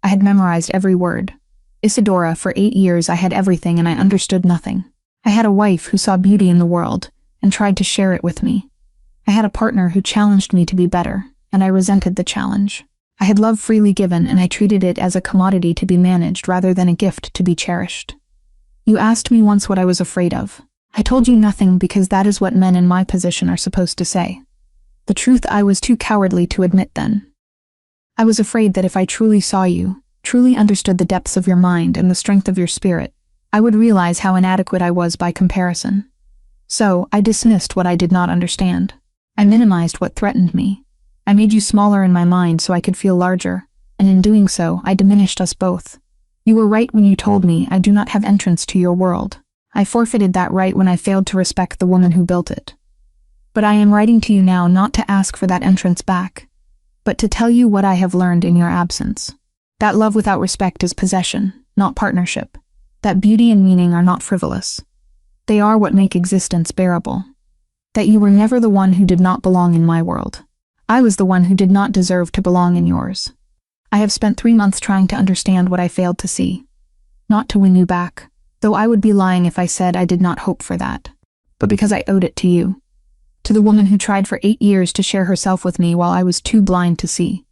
I had memorized every word. Isadora, for 8 years I had everything and I understood nothing. I had a wife who saw beauty in the world and tried to share it with me. I had a partner who challenged me to be better, and I resented the challenge. I had love freely given, and I treated it as a commodity to be managed rather than a gift to be cherished. You asked me once what I was afraid of. I told you nothing because that is what men in my position are supposed to say. The truth I was too cowardly to admit then. I was afraid that if I truly saw you, truly understood the depths of your mind and the strength of your spirit, I would realize how inadequate I was by comparison. So, I dismissed what I did not understand. I minimized what threatened me. I made you smaller in my mind so I could feel larger, and in doing so, I diminished us both. You were right when you told me I do not have entrance to your world. I forfeited that right when I failed to respect the woman who built it. But I am writing to you now not to ask for that entrance back, but to tell you what I have learned in your absence. That love without respect is possession, not partnership. That beauty and meaning are not frivolous. They are what make existence bearable. That you were never the one who did not belong in my world. I was the one who did not deserve to belong in yours. I have spent 3 months trying to understand what I failed to see. Not to win you back, though I would be lying if I said I did not hope for that. But because I owed it to you. To the woman who tried for 8 years to share herself with me while I was too blind to see.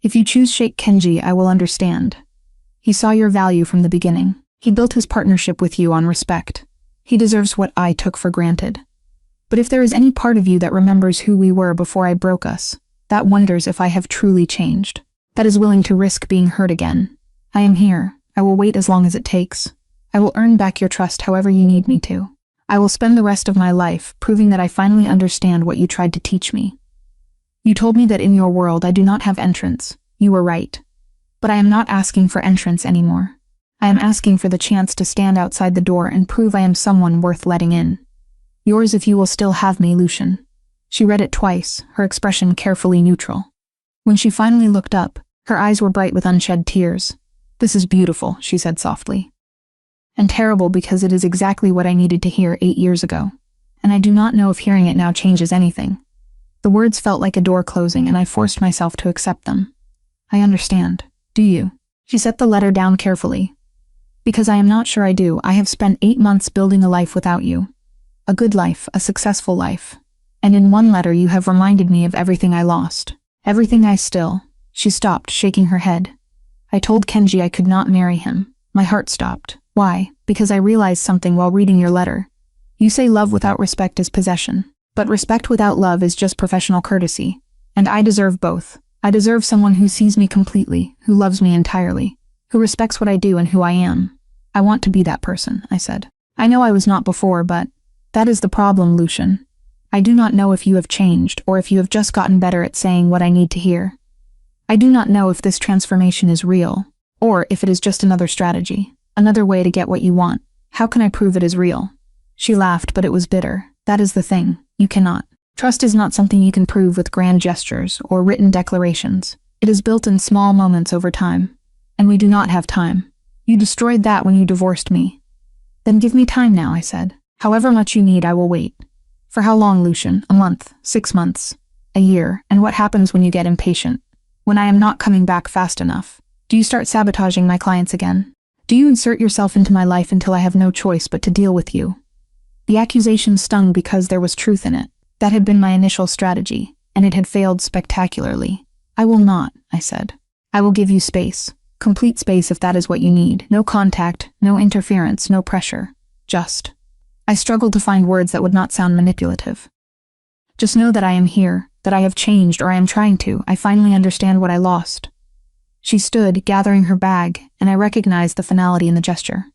If you choose Sheikh Kenji, I will understand. He saw your value from the beginning. He built his partnership with you on respect. He deserves what I took for granted. But if there is any part of you that remembers who we were before I broke us, that wonders if I have truly changed, that is willing to risk being hurt again, I am here. I will wait as long as it takes. I will earn back your trust however you need me to. I will spend the rest of my life proving that I finally understand what you tried to teach me. You told me that in your world I do not have entrance. You were right. But I am not asking for entrance anymore. I am asking for the chance to stand outside the door and prove I am someone worth letting in. Yours if you will still have me, Lucian. She read it twice, her expression carefully neutral. When she finally looked up, her eyes were bright with unshed tears. This is beautiful, she said softly. And terrible because it is exactly what I needed to hear 8 years ago. And I do not know if hearing it now changes anything. The words felt like a door closing and I forced myself to accept them. I understand. Do you? She set the letter down carefully. Because I am not sure I do. I have spent 8 months building a life without you. A good life, a successful life. And in one letter you have reminded me of everything I lost. Everything I still. She stopped, shaking her head. I told Kenji I could not marry him. My heart stopped. Why? Because I realized something while reading your letter. You say love without respect is possession. But respect without love is just professional courtesy. And I deserve both. I deserve someone who sees me completely, who loves me entirely, who respects what I do and who I am. I want to be that person, I said. I know I was not before, but that is the problem, Lucian. I do not know if you have changed or if you have just gotten better at saying what I need to hear. I do not know if this transformation is real, or if it is just another strategy, another way to get what you want. How can I prove it is real? She laughed, but it was bitter. That is the thing. You cannot. Trust is not something you can prove with grand gestures or written declarations. It is built in small moments over time. And we do not have time. You destroyed that when you divorced me. Then give me time now, I said. However much you need, I will wait. For how long, Lucian? A month? 6 months? A year? And what happens when you get impatient? When I am not coming back fast enough? Do you start sabotaging my clients again? Do you insert yourself into my life until I have no choice but to deal with you? The accusation stung because there was truth in it. That had been my initial strategy, and it had failed spectacularly. I will not, I said. I will give you space. Complete space if that is what you need. No contact, no interference, no pressure. Just. I struggled to find words that would not sound manipulative. Just know that I am here, that I have changed or I am trying to. I finally understand what I lost. She stood, gathering her bag, and I recognized the finality in the gesture.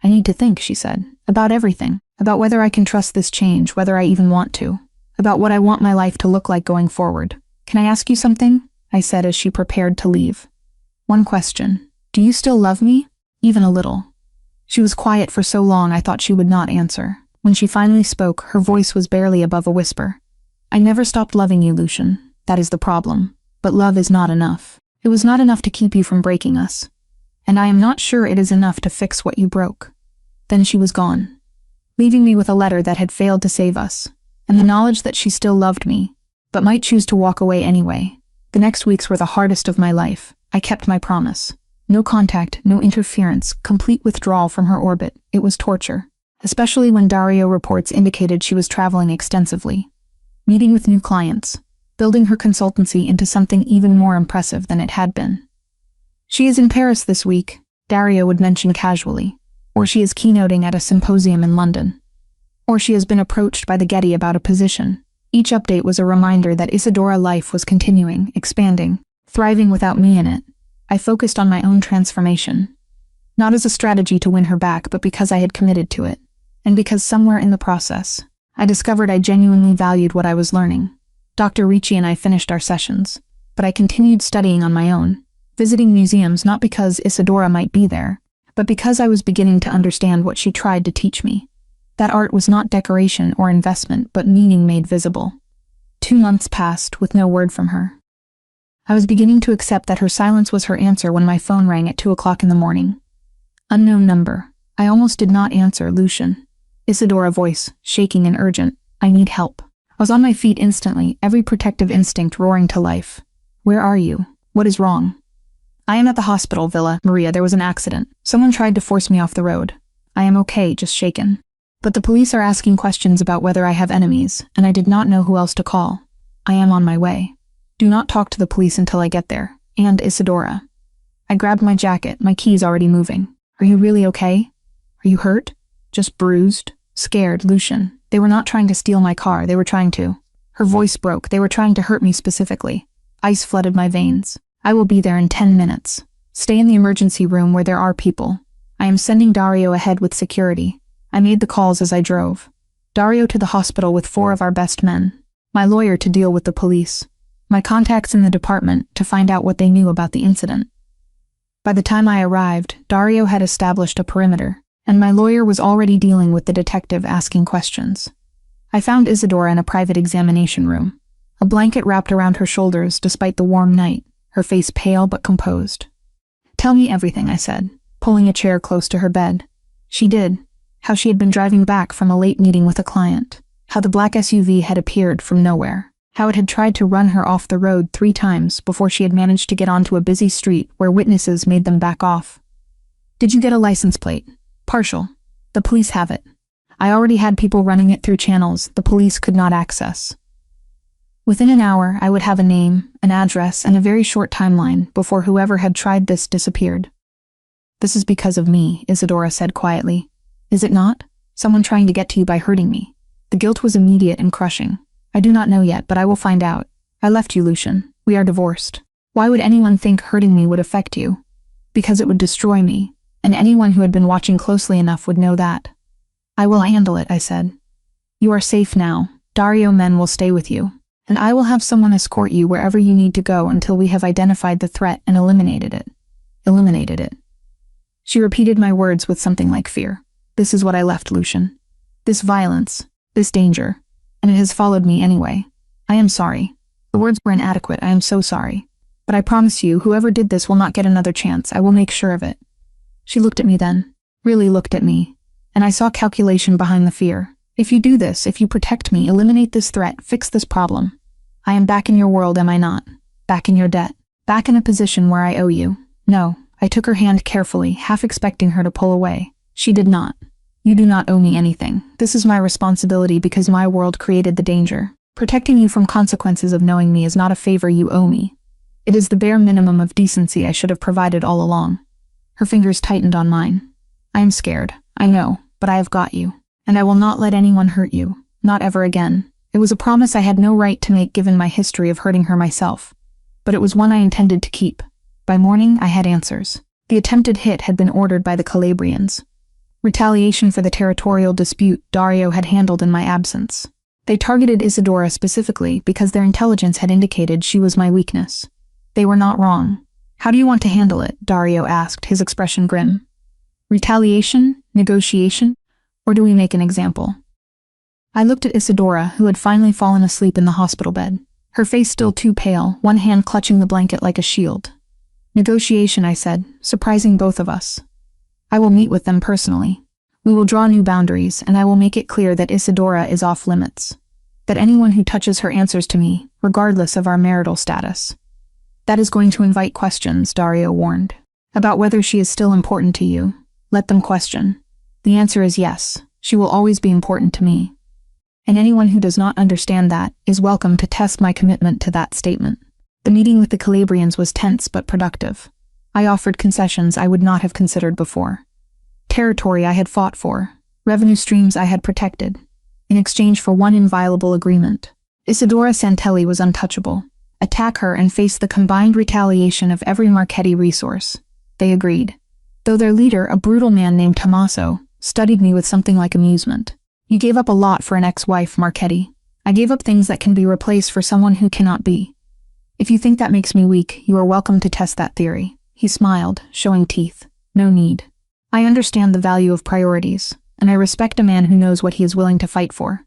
I need to think, she said, about everything, about whether I can trust this change, whether I even want to, about what I want my life to look like going forward. Can I ask you something? I said as she prepared to leave. One question. Do you still love me? Even a little. She was quiet for so long I thought she would not answer. When she finally spoke, her voice was barely above a whisper. I never stopped loving you, Lucian. That is the problem. But love is not enough. It was not enough to keep you from breaking us. And I am not sure it is enough to fix what you broke. Then she was gone, leaving me with a letter that had failed to save us, and the knowledge that she still loved me, but might choose to walk away anyway. The next weeks were the hardest of my life. I kept my promise. No contact, no interference, complete withdrawal from her orbit. It was torture, especially when Dario reports indicated she was traveling extensively, meeting with new clients, building her consultancy into something even more impressive than it had been. She is in Paris this week, Dario would mention casually, or she is keynoting at a symposium in London, or she has been approached by the Getty about a position. Each update was a reminder that Isadora life was continuing, expanding, thriving without me in it. I focused on my own transformation, not as a strategy to win her back, but because I had committed to it, and because somewhere in the process, I discovered I genuinely valued what I was learning. Dr. Ricci and I finished our sessions, but I continued studying on my own, visiting museums not because Isadora might be there, but because I was beginning to understand what she tried to teach me. That art was not decoration or investment, but meaning made visible. 2 months passed with no word from her. I was beginning to accept that her silence was her answer when my phone rang at 2 o'clock in the morning. Unknown number. I almost did not answer. Lucian. Isadora voice, shaking and urgent. I need help. I was on my feet instantly, every protective instinct roaring to life. Where are you? What is wrong? I am at the hospital, Villa. Maria, there was an accident. Someone tried to force me off the road. I am okay, just shaken. But the police are asking questions about whether I have enemies, and I did not know who else to call. I am on my way. Do not talk to the police until I get there. And Isadora. I grabbed my jacket, my keys already moving. Are you really okay? Are you hurt? Just bruised? Scared, Lucian. They were not trying to steal my car, they were trying to. Her voice broke, they were trying to hurt me specifically. Ice flooded my veins. I will be there in 10 minutes. Stay in the emergency room where there are people. I am sending Dario ahead with security. I made the calls as I drove. Dario to the hospital with 4 of our best men. My lawyer to deal with the police. My contacts in the department to find out what they knew about the incident. By the time I arrived, Dario had established a perimeter, and my lawyer was already dealing with the detective asking questions. I found Isadora in a private examination room. A blanket wrapped around her shoulders despite the warm night, her face pale but composed. Tell me everything, I said, pulling a chair close to her bed. She did. How she had been driving back from a late meeting with a client. How the black SUV had appeared from nowhere. How it had tried to run her off the road 3 times before she had managed to get onto a busy street where witnesses made them back off. Did you get a license plate? Partial. The police have it. I already had people running it through channels the police could not access. Within an hour, I would have a name, an address, and a very short timeline before whoever had tried this disappeared. This is because of me, Isadora said quietly. Is it not? Someone trying to get to you by hurting me. The guilt was immediate and crushing. I do not know yet, but I will find out. I left you, Lucian. We are divorced. Why would anyone think hurting me would affect you? Because it would destroy me, and anyone who had been watching closely enough would know that. I will handle it, I said. You are safe now. Dario men will stay with you, and I will have someone escort you wherever you need to go until we have identified the threat and eliminated it. Eliminated it. She repeated my words with something like fear. This is what I left, Lucian. This violence, this danger, and it has followed me anyway. I am sorry. The words were inadequate, I am so sorry. But I promise you, whoever did this will not get another chance, I will make sure of it. She looked at me then, really looked at me, and I saw calculation behind the fear. If you do this, if you protect me, eliminate this threat, fix this problem. I am back in your world, am I not? Back in your debt. Back in a position where I owe you. No, I took her hand carefully, half expecting her to pull away. She did not. You do not owe me anything. This is my responsibility because my world created the danger. Protecting you from consequences of knowing me is not a favor you owe me. It is the bare minimum of decency I should have provided all along. Her fingers tightened on mine. I am scared, I know, but I have got you. And I will not let anyone hurt you. Not ever again. It was a promise I had no right to make given my history of hurting her myself. But it was one I intended to keep. By morning, I had answers. The attempted hit had been ordered by the Calabrians. Retaliation for the territorial dispute Dario had handled in my absence. They targeted Isadora specifically because their intelligence had indicated she was my weakness. They were not wrong. How do you want to handle it? Dario asked, his expression grim. Retaliation? Negotiation? Or do we make an example? I looked at Isadora, who had finally fallen asleep in the hospital bed. Her face still too pale, one hand clutching the blanket like a shield. Negotiation, I said, surprising both of us. I will meet with them personally. We will draw new boundaries, and I will make it clear that Isadora is off limits. That anyone who touches her answers to me, regardless of our marital status. That is going to invite questions, Dario warned. About whether she is still important to you. Let them question. The answer is yes, she will always be important to me. And anyone who does not understand that is welcome to test my commitment to that statement. The meeting with the Calabrians was tense but productive. I offered concessions I would not have considered before. Territory I had fought for, revenue streams I had protected, in exchange for one inviolable agreement. Isadora Santelli was untouchable. Attack her and face the combined retaliation of every Marchetti resource. They agreed. Though their leader, a brutal man named Tommaso, studied me with something like amusement. You gave up a lot for an ex-wife, Marchetti. I gave up things that can be replaced for someone who cannot be. If you think that makes me weak, you are welcome to test that theory. He smiled, showing teeth. No need. I understand the value of priorities, and I respect a man who knows what he is willing to fight for.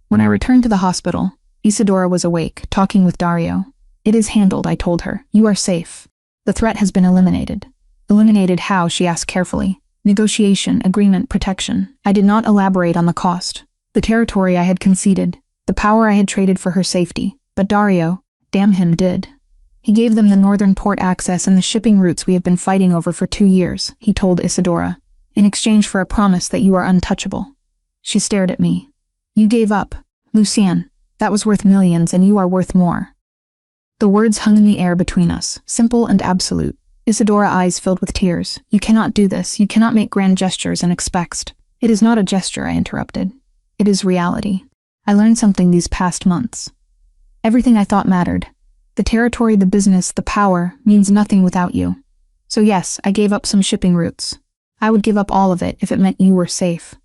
When I returned to the hospital, Isadora was awake, talking with Dario. It is handled, I told her. You are safe. The threat has been eliminated. Eliminated how, she asked carefully. Negotiation, agreement, protection. I did not elaborate on the cost. The territory I had conceded. The power I had traded for her safety, but Dario, damn him, did. He gave them the northern port access and the shipping routes we have been fighting over for 2 years, he told Isadora, in exchange for a promise that you are untouchable. She stared at me. You gave up, Lucienne. That was worth millions and you are worth more. The words hung in the air between us, simple and absolute. Isadora's eyes filled with tears. You cannot do this. You cannot make grand gestures and expect. It is not a gesture, I interrupted. It is reality. I learned something these past months. Everything I thought mattered. The territory, the business, the power, means nothing without you. So yes, I gave up some shipping routes. I would give up all of it if it meant you were safe.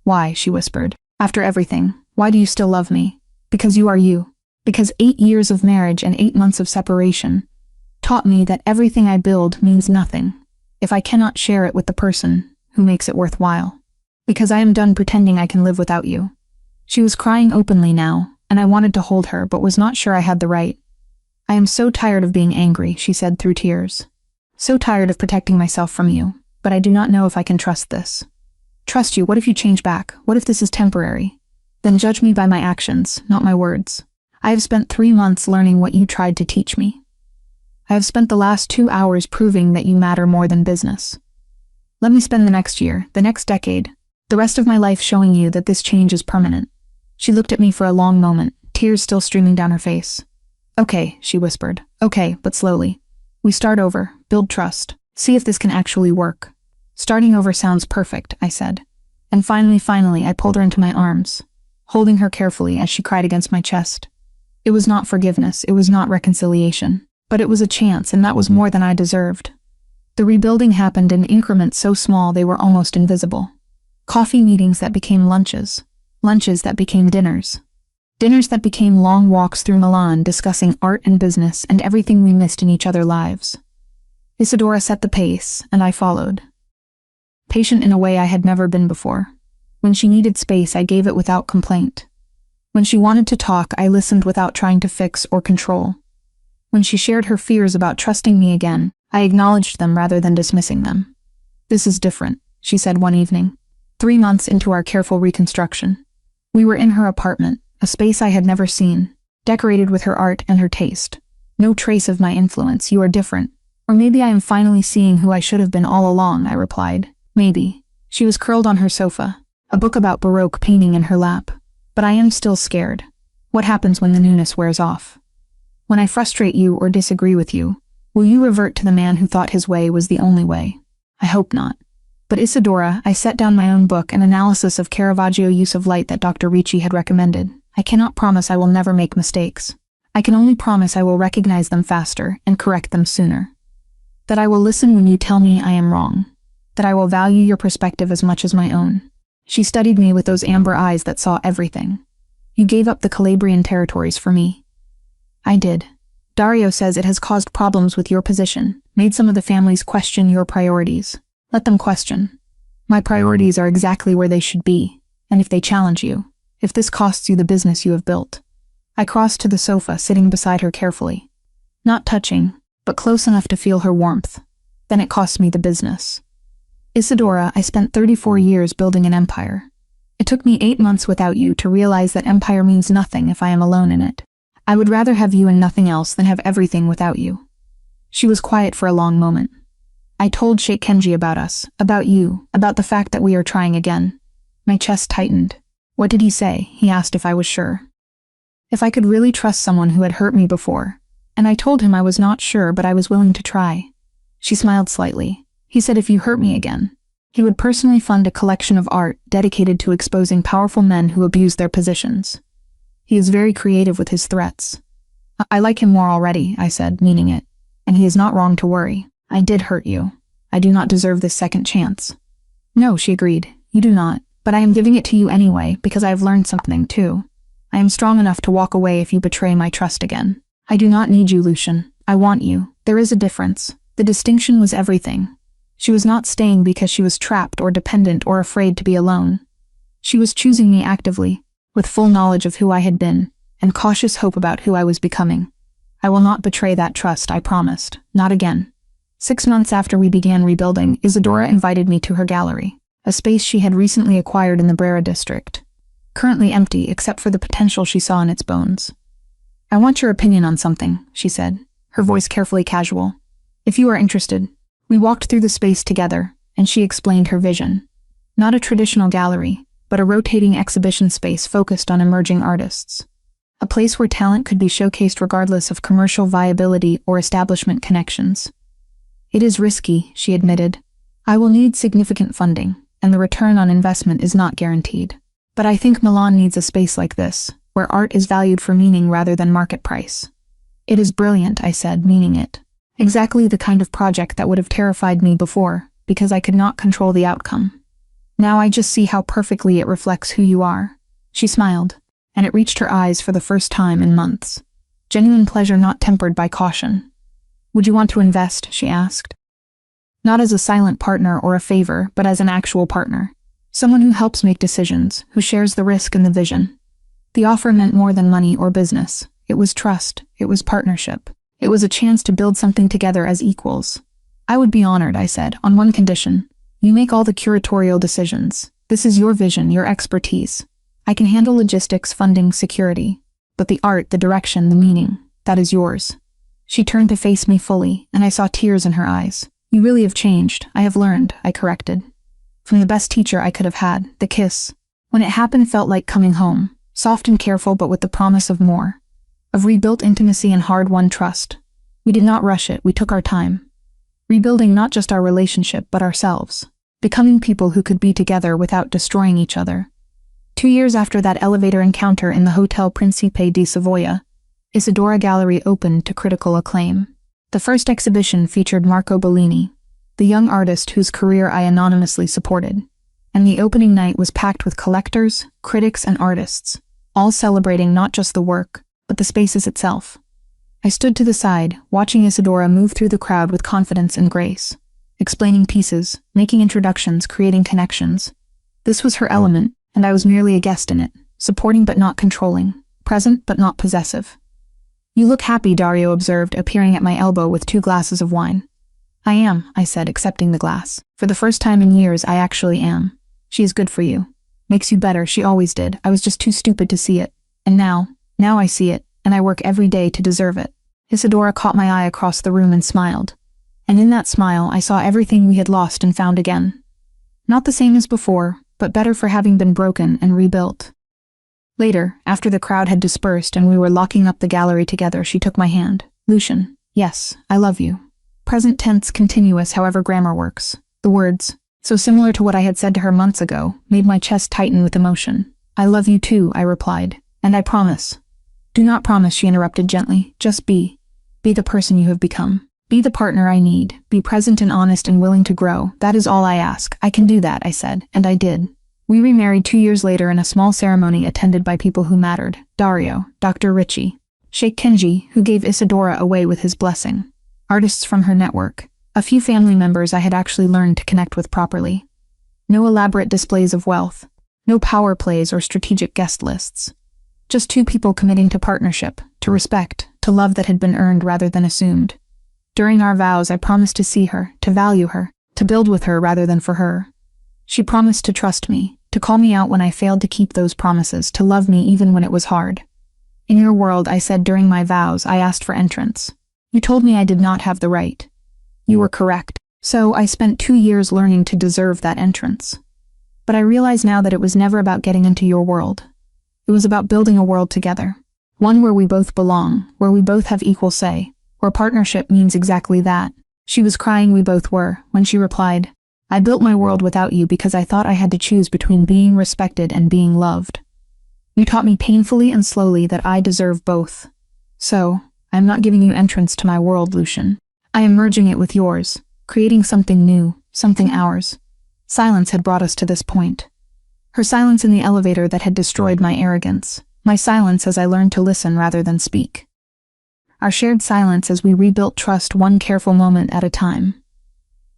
Why, she whispered. After everything, why do you still love me? Because you are you. Because 8 years of marriage and 8 months of separation taught me that everything I build means nothing if I cannot share it with the person who makes it worthwhile. Because I am done pretending I can live without you. She was crying openly now, and I wanted to hold her but was not sure I had the right. I am so tired of being angry, she said through tears. So tired of protecting myself from you, but I do not know if I can trust this. Trust you, what if you change back? What if this is temporary? Then judge me by my actions, not my words. I have spent 3 months learning what you tried to teach me. I have spent the last 2 hours proving that you matter more than business. Let me spend the next year, the next decade, the rest of my life showing you that this change is permanent. She looked at me for a long moment, tears still streaming down her face. Okay, she whispered. Okay, but slowly. We start over, build trust, see if this can actually work. Starting over sounds perfect, I said. And finally, I pulled her into my arms, holding her carefully as she cried against my chest. It was not forgiveness, it was not reconciliation, but it was a chance, and that was more than I deserved. The rebuilding happened in increments so small they were almost invisible. Coffee meetings that became lunches, lunches that became dinners. Dinners that became long walks through Milan discussing art and business and everything we missed in each other's lives. Isadora set the pace, and I followed. Patient in a way I had never been before. When she needed space, I gave it without complaint. When she wanted to talk, I listened without trying to fix or control. When she shared her fears about trusting me again, I acknowledged them rather than dismissing them. This is different, she said one evening, 3 months into our careful reconstruction. We were in her apartment, a space I had never seen, decorated with her art and her taste. No trace of my influence, you are different. Or maybe I am finally seeing who I should have been all along, I replied. Maybe. She was curled on her sofa, a book about Baroque painting in her lap. But I am still scared. What happens when the newness wears off? When I frustrate you or disagree with you, will you revert to the man who thought his way was the only way? I hope not. But Isadora, I set down my own book, an analysis of Caravaggio use of light that Dr. Ricci had recommended. I cannot promise I will never make mistakes. I can only promise I will recognize them faster and correct them sooner. That I will listen when you tell me I am wrong. That I will value your perspective as much as my own. She studied me with those amber eyes that saw everything. You gave up the Calabrian territories for me. I did. Dario says it has caused problems with your position, made some of the families question your priorities. Let them question. My priorities are exactly where they should be, and if they challenge you, if this costs you the business you have built. I crossed to the sofa, sitting beside her carefully. Not touching, but close enough to feel her warmth. Then it cost me the business. Isadora, I spent 34 years building an empire. It took me 8 months without you to realize that empire means nothing if I am alone in it. I would rather have you and nothing else than have everything without you. She was quiet for a long moment. I told Sheikh Kenji about us, about you, about the fact that we are trying again. My chest tightened. What did he say? He asked if I was sure. If I could really trust someone who had hurt me before. And I told him I was not sure, but I was willing to try. She smiled slightly. He said if you hurt me again, he would personally fund a collection of art dedicated to exposing powerful men who abuse their positions. He is very creative with his threats. I like him more already, I said, meaning it. And he is not wrong to worry. I did hurt you. I do not deserve this second chance. No, she agreed. You do not. But I am giving it to you anyway, because I have learned something too. I am strong enough to walk away if you betray my trust again. I do not need you, Lucian. I want you. There is a difference. The distinction was everything. She was not staying because she was trapped or dependent or afraid to be alone. She was choosing me actively, with full knowledge of who I had been, and cautious hope about who I was becoming. I will not betray that trust, I promised. Not again. 6 months after we began rebuilding, Isadora invited me to her gallery, a space she had recently acquired in the Brera district. currently empty except for the potential she saw in its bones. "I want your opinion on something," she said, her voice carefully casual. "If you are interested." We walked through the space together, and she explained her vision. Not a traditional gallery, but a rotating exhibition space focused on emerging artists. A place where talent could be showcased regardless of commercial viability or establishment connections. "It is risky," she admitted. "I will need significant funding, and the return on investment is not guaranteed. But I think Milan needs a space like this, where art is valued for meaning rather than market price." "It is brilliant," I said, meaning it. Exactly the kind of project that would have terrified me before, because I could not control the outcome. "Now I just see how perfectly it reflects who you are." She smiled, and it reached her eyes for the first time in months. Genuine pleasure not tempered by caution. "Would you want to invest?" she asked. Not as a silent partner or a favor, but as an actual partner. Someone who helps make decisions, who shares the risk and the vision. The offer meant more than money or business. It was trust. It was partnership. It was a chance to build something together as equals. "I would be honored," I said, "on one condition. You make all the curatorial decisions. This is your vision, your expertise. I can handle logistics, funding, security. But the art, the direction, the meaning, that is yours." She turned to face me fully, and I saw tears in her eyes. "You really have changed. I have learned," I corrected. "From the best teacher I could have had, the kiss. When it happened felt like coming home, soft and careful but with the promise of more. Of rebuilt intimacy and hard-won trust. We did not rush it, we took our time. Rebuilding not just our relationship, but ourselves. Becoming people who could be together without destroying each other." 2 years after that elevator encounter in the Hotel Principe di Savoia, Isadora Gallery opened to critical acclaim. The first exhibition featured Marco Bellini, the young artist whose career I anonymously supported. And the opening night was packed with collectors, critics, and artists, all celebrating not just the work, but the spaces itself. I stood to the side, watching Isadora move through the crowd with confidence and grace, explaining pieces, making introductions, creating connections. This was her element, and I was merely a guest in it, supporting but not controlling, present but not possessive. "You look happy," Dario observed, appearing at my elbow with 2 glasses of wine. "I am," I said, accepting the glass. "For the first time in years, I actually am. She is good for you. Makes you better, she always did. I was just too stupid to see it. And now I see it, and I work every day to deserve it." Isadora caught my eye across the room and smiled. And in that smile, I saw everything we had lost and found again. Not the same as before, but better for having been broken and rebuilt. Later, after the crowd had dispersed and we were locking up the gallery together, she took my hand. "Lucian, yes, I love you." Present tense continuous, however grammar works. The words, so similar to what I had said to her months ago, made my chest tighten with emotion. "I love you too," I replied. "And I promise." "Do not promise," she interrupted gently. "Just be. Be the person you have become. Be the partner I need. Be present and honest and willing to grow. That is all I ask. I can do that," I said, and I did. We remarried 2 years later in a small ceremony attended by people who mattered. Dario, Dr. Ricci, Sheikh Kenji, who gave Isadora away with his blessing, artists from her network, a few family members I had actually learned to connect with properly. No elaborate displays of wealth, no power plays or strategic guest lists. Just 2 people committing to partnership, to respect, to love that had been earned rather than assumed. During our vows, I promised to see her, to value her, to build with her rather than for her. She promised to trust me, to call me out when I failed to keep those promises, to love me even when it was hard. "In your world," I said during my vows, I asked for entrance. "You told me I did not have the right." "You were correct. So I spent 2 years learning to deserve that entrance. But I realize now that it was never about getting into your world. It was about building a world together. One where we both belong, where we both have equal say, where partnership means exactly that." She was crying, we both were, when she replied, "I built my world without you because I thought I had to choose between being respected and being loved. You taught me painfully and slowly that I deserve both. So, I am not giving you entrance to my world, Lucian. I am merging it with yours, creating something new, something ours." Silence had brought us to this point. Her silence in the elevator that had destroyed my arrogance. My silence as I learned to listen rather than speak. Our shared silence as we rebuilt trust one careful moment at a time.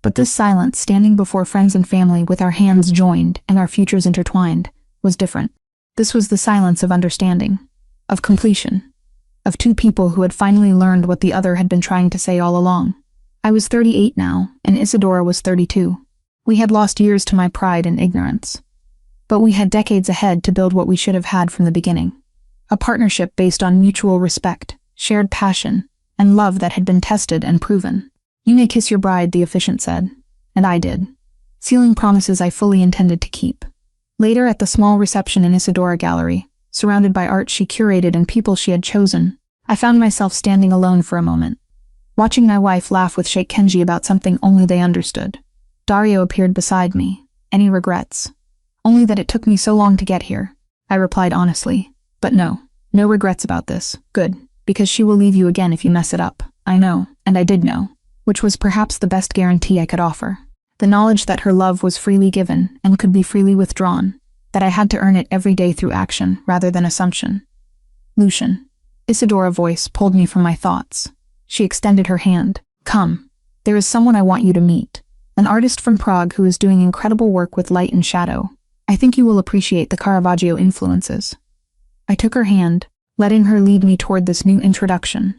But this silence, standing before friends and family with our hands joined and our futures intertwined, was different. This was the silence of understanding, of completion, of 2 people who had finally learned what the other had been trying to say all along. I was 38 now, and Isadora was 32. We had lost years to my pride and ignorance. But we had decades ahead to build what we should have had from the beginning. A partnership based on mutual respect, shared passion, and love that had been tested and proven. "You may kiss your bride," the officiant said. And I did, sealing promises I fully intended to keep. Later, at the small reception in Isadora Gallery, surrounded by art she curated and people she had chosen, I found myself standing alone for a moment, watching my wife laugh with Sheikh Kenji about something only they understood. Dario appeared beside me. "Any regrets?" "Only that it took me so long to get here," I replied honestly. "But no regrets about this. Good, because she will leave you again if you mess it up." I know, and I did know, which was perhaps the best guarantee I could offer. The knowledge that her love was freely given and could be freely withdrawn, that I had to earn it every day through action rather than assumption. "Lucian." Isadora's voice pulled me from my thoughts. She extended her hand. "Come. There is someone I want you to meet. An artist from Prague who is doing incredible work with light and shadow. I think you will appreciate the Caravaggio influences." I took her hand, letting her lead me toward this new introduction,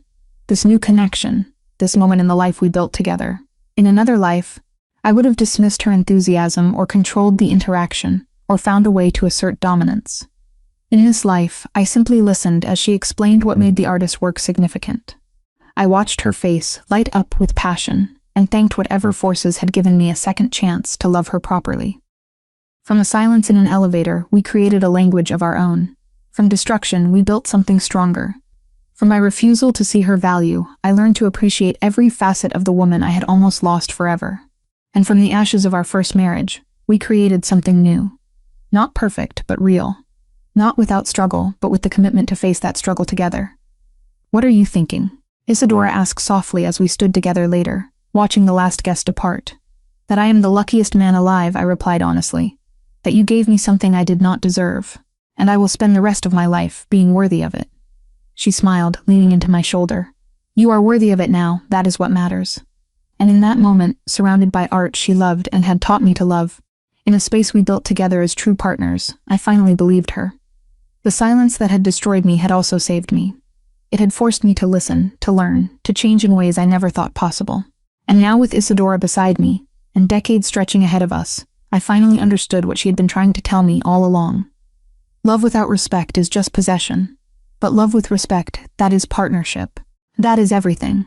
this new connection, this moment in the life we built together. In another life, I would have dismissed her enthusiasm or controlled the interaction, or found a way to assert dominance. In this life, I simply listened as she explained what made the artist's work significant. I watched her face light up with passion, and thanked whatever forces had given me a second chance to love her properly. From a silence in an elevator, we created a language of our own. From destruction, we built something stronger. From my refusal to see her value, I learned to appreciate every facet of the woman I had almost lost forever. And from the ashes of our first marriage, we created something new. Not perfect, but real. Not without struggle, but with the commitment to face that struggle together. "What are you thinking?" Isadora asked softly as we stood together later, watching the last guest depart. "That I am the luckiest man alive," I replied honestly. "That you gave me something I did not deserve, and I will spend the rest of my life being worthy of it." She smiled, leaning into my shoulder. "You are worthy of it now, that is what matters." And in that moment, surrounded by art she loved and had taught me to love, in a space we built together as true partners, I finally believed her. The silence that had destroyed me had also saved me. It had forced me to listen, to learn, to change in ways I never thought possible. And now with Isadora beside me, and decades stretching ahead of us, I finally understood what she had been trying to tell me all along. Love without respect is just possession. But love with respect, that is partnership. That is everything.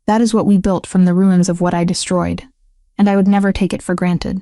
That is what we built from the ruins of what I destroyed, and I would never take it for granted.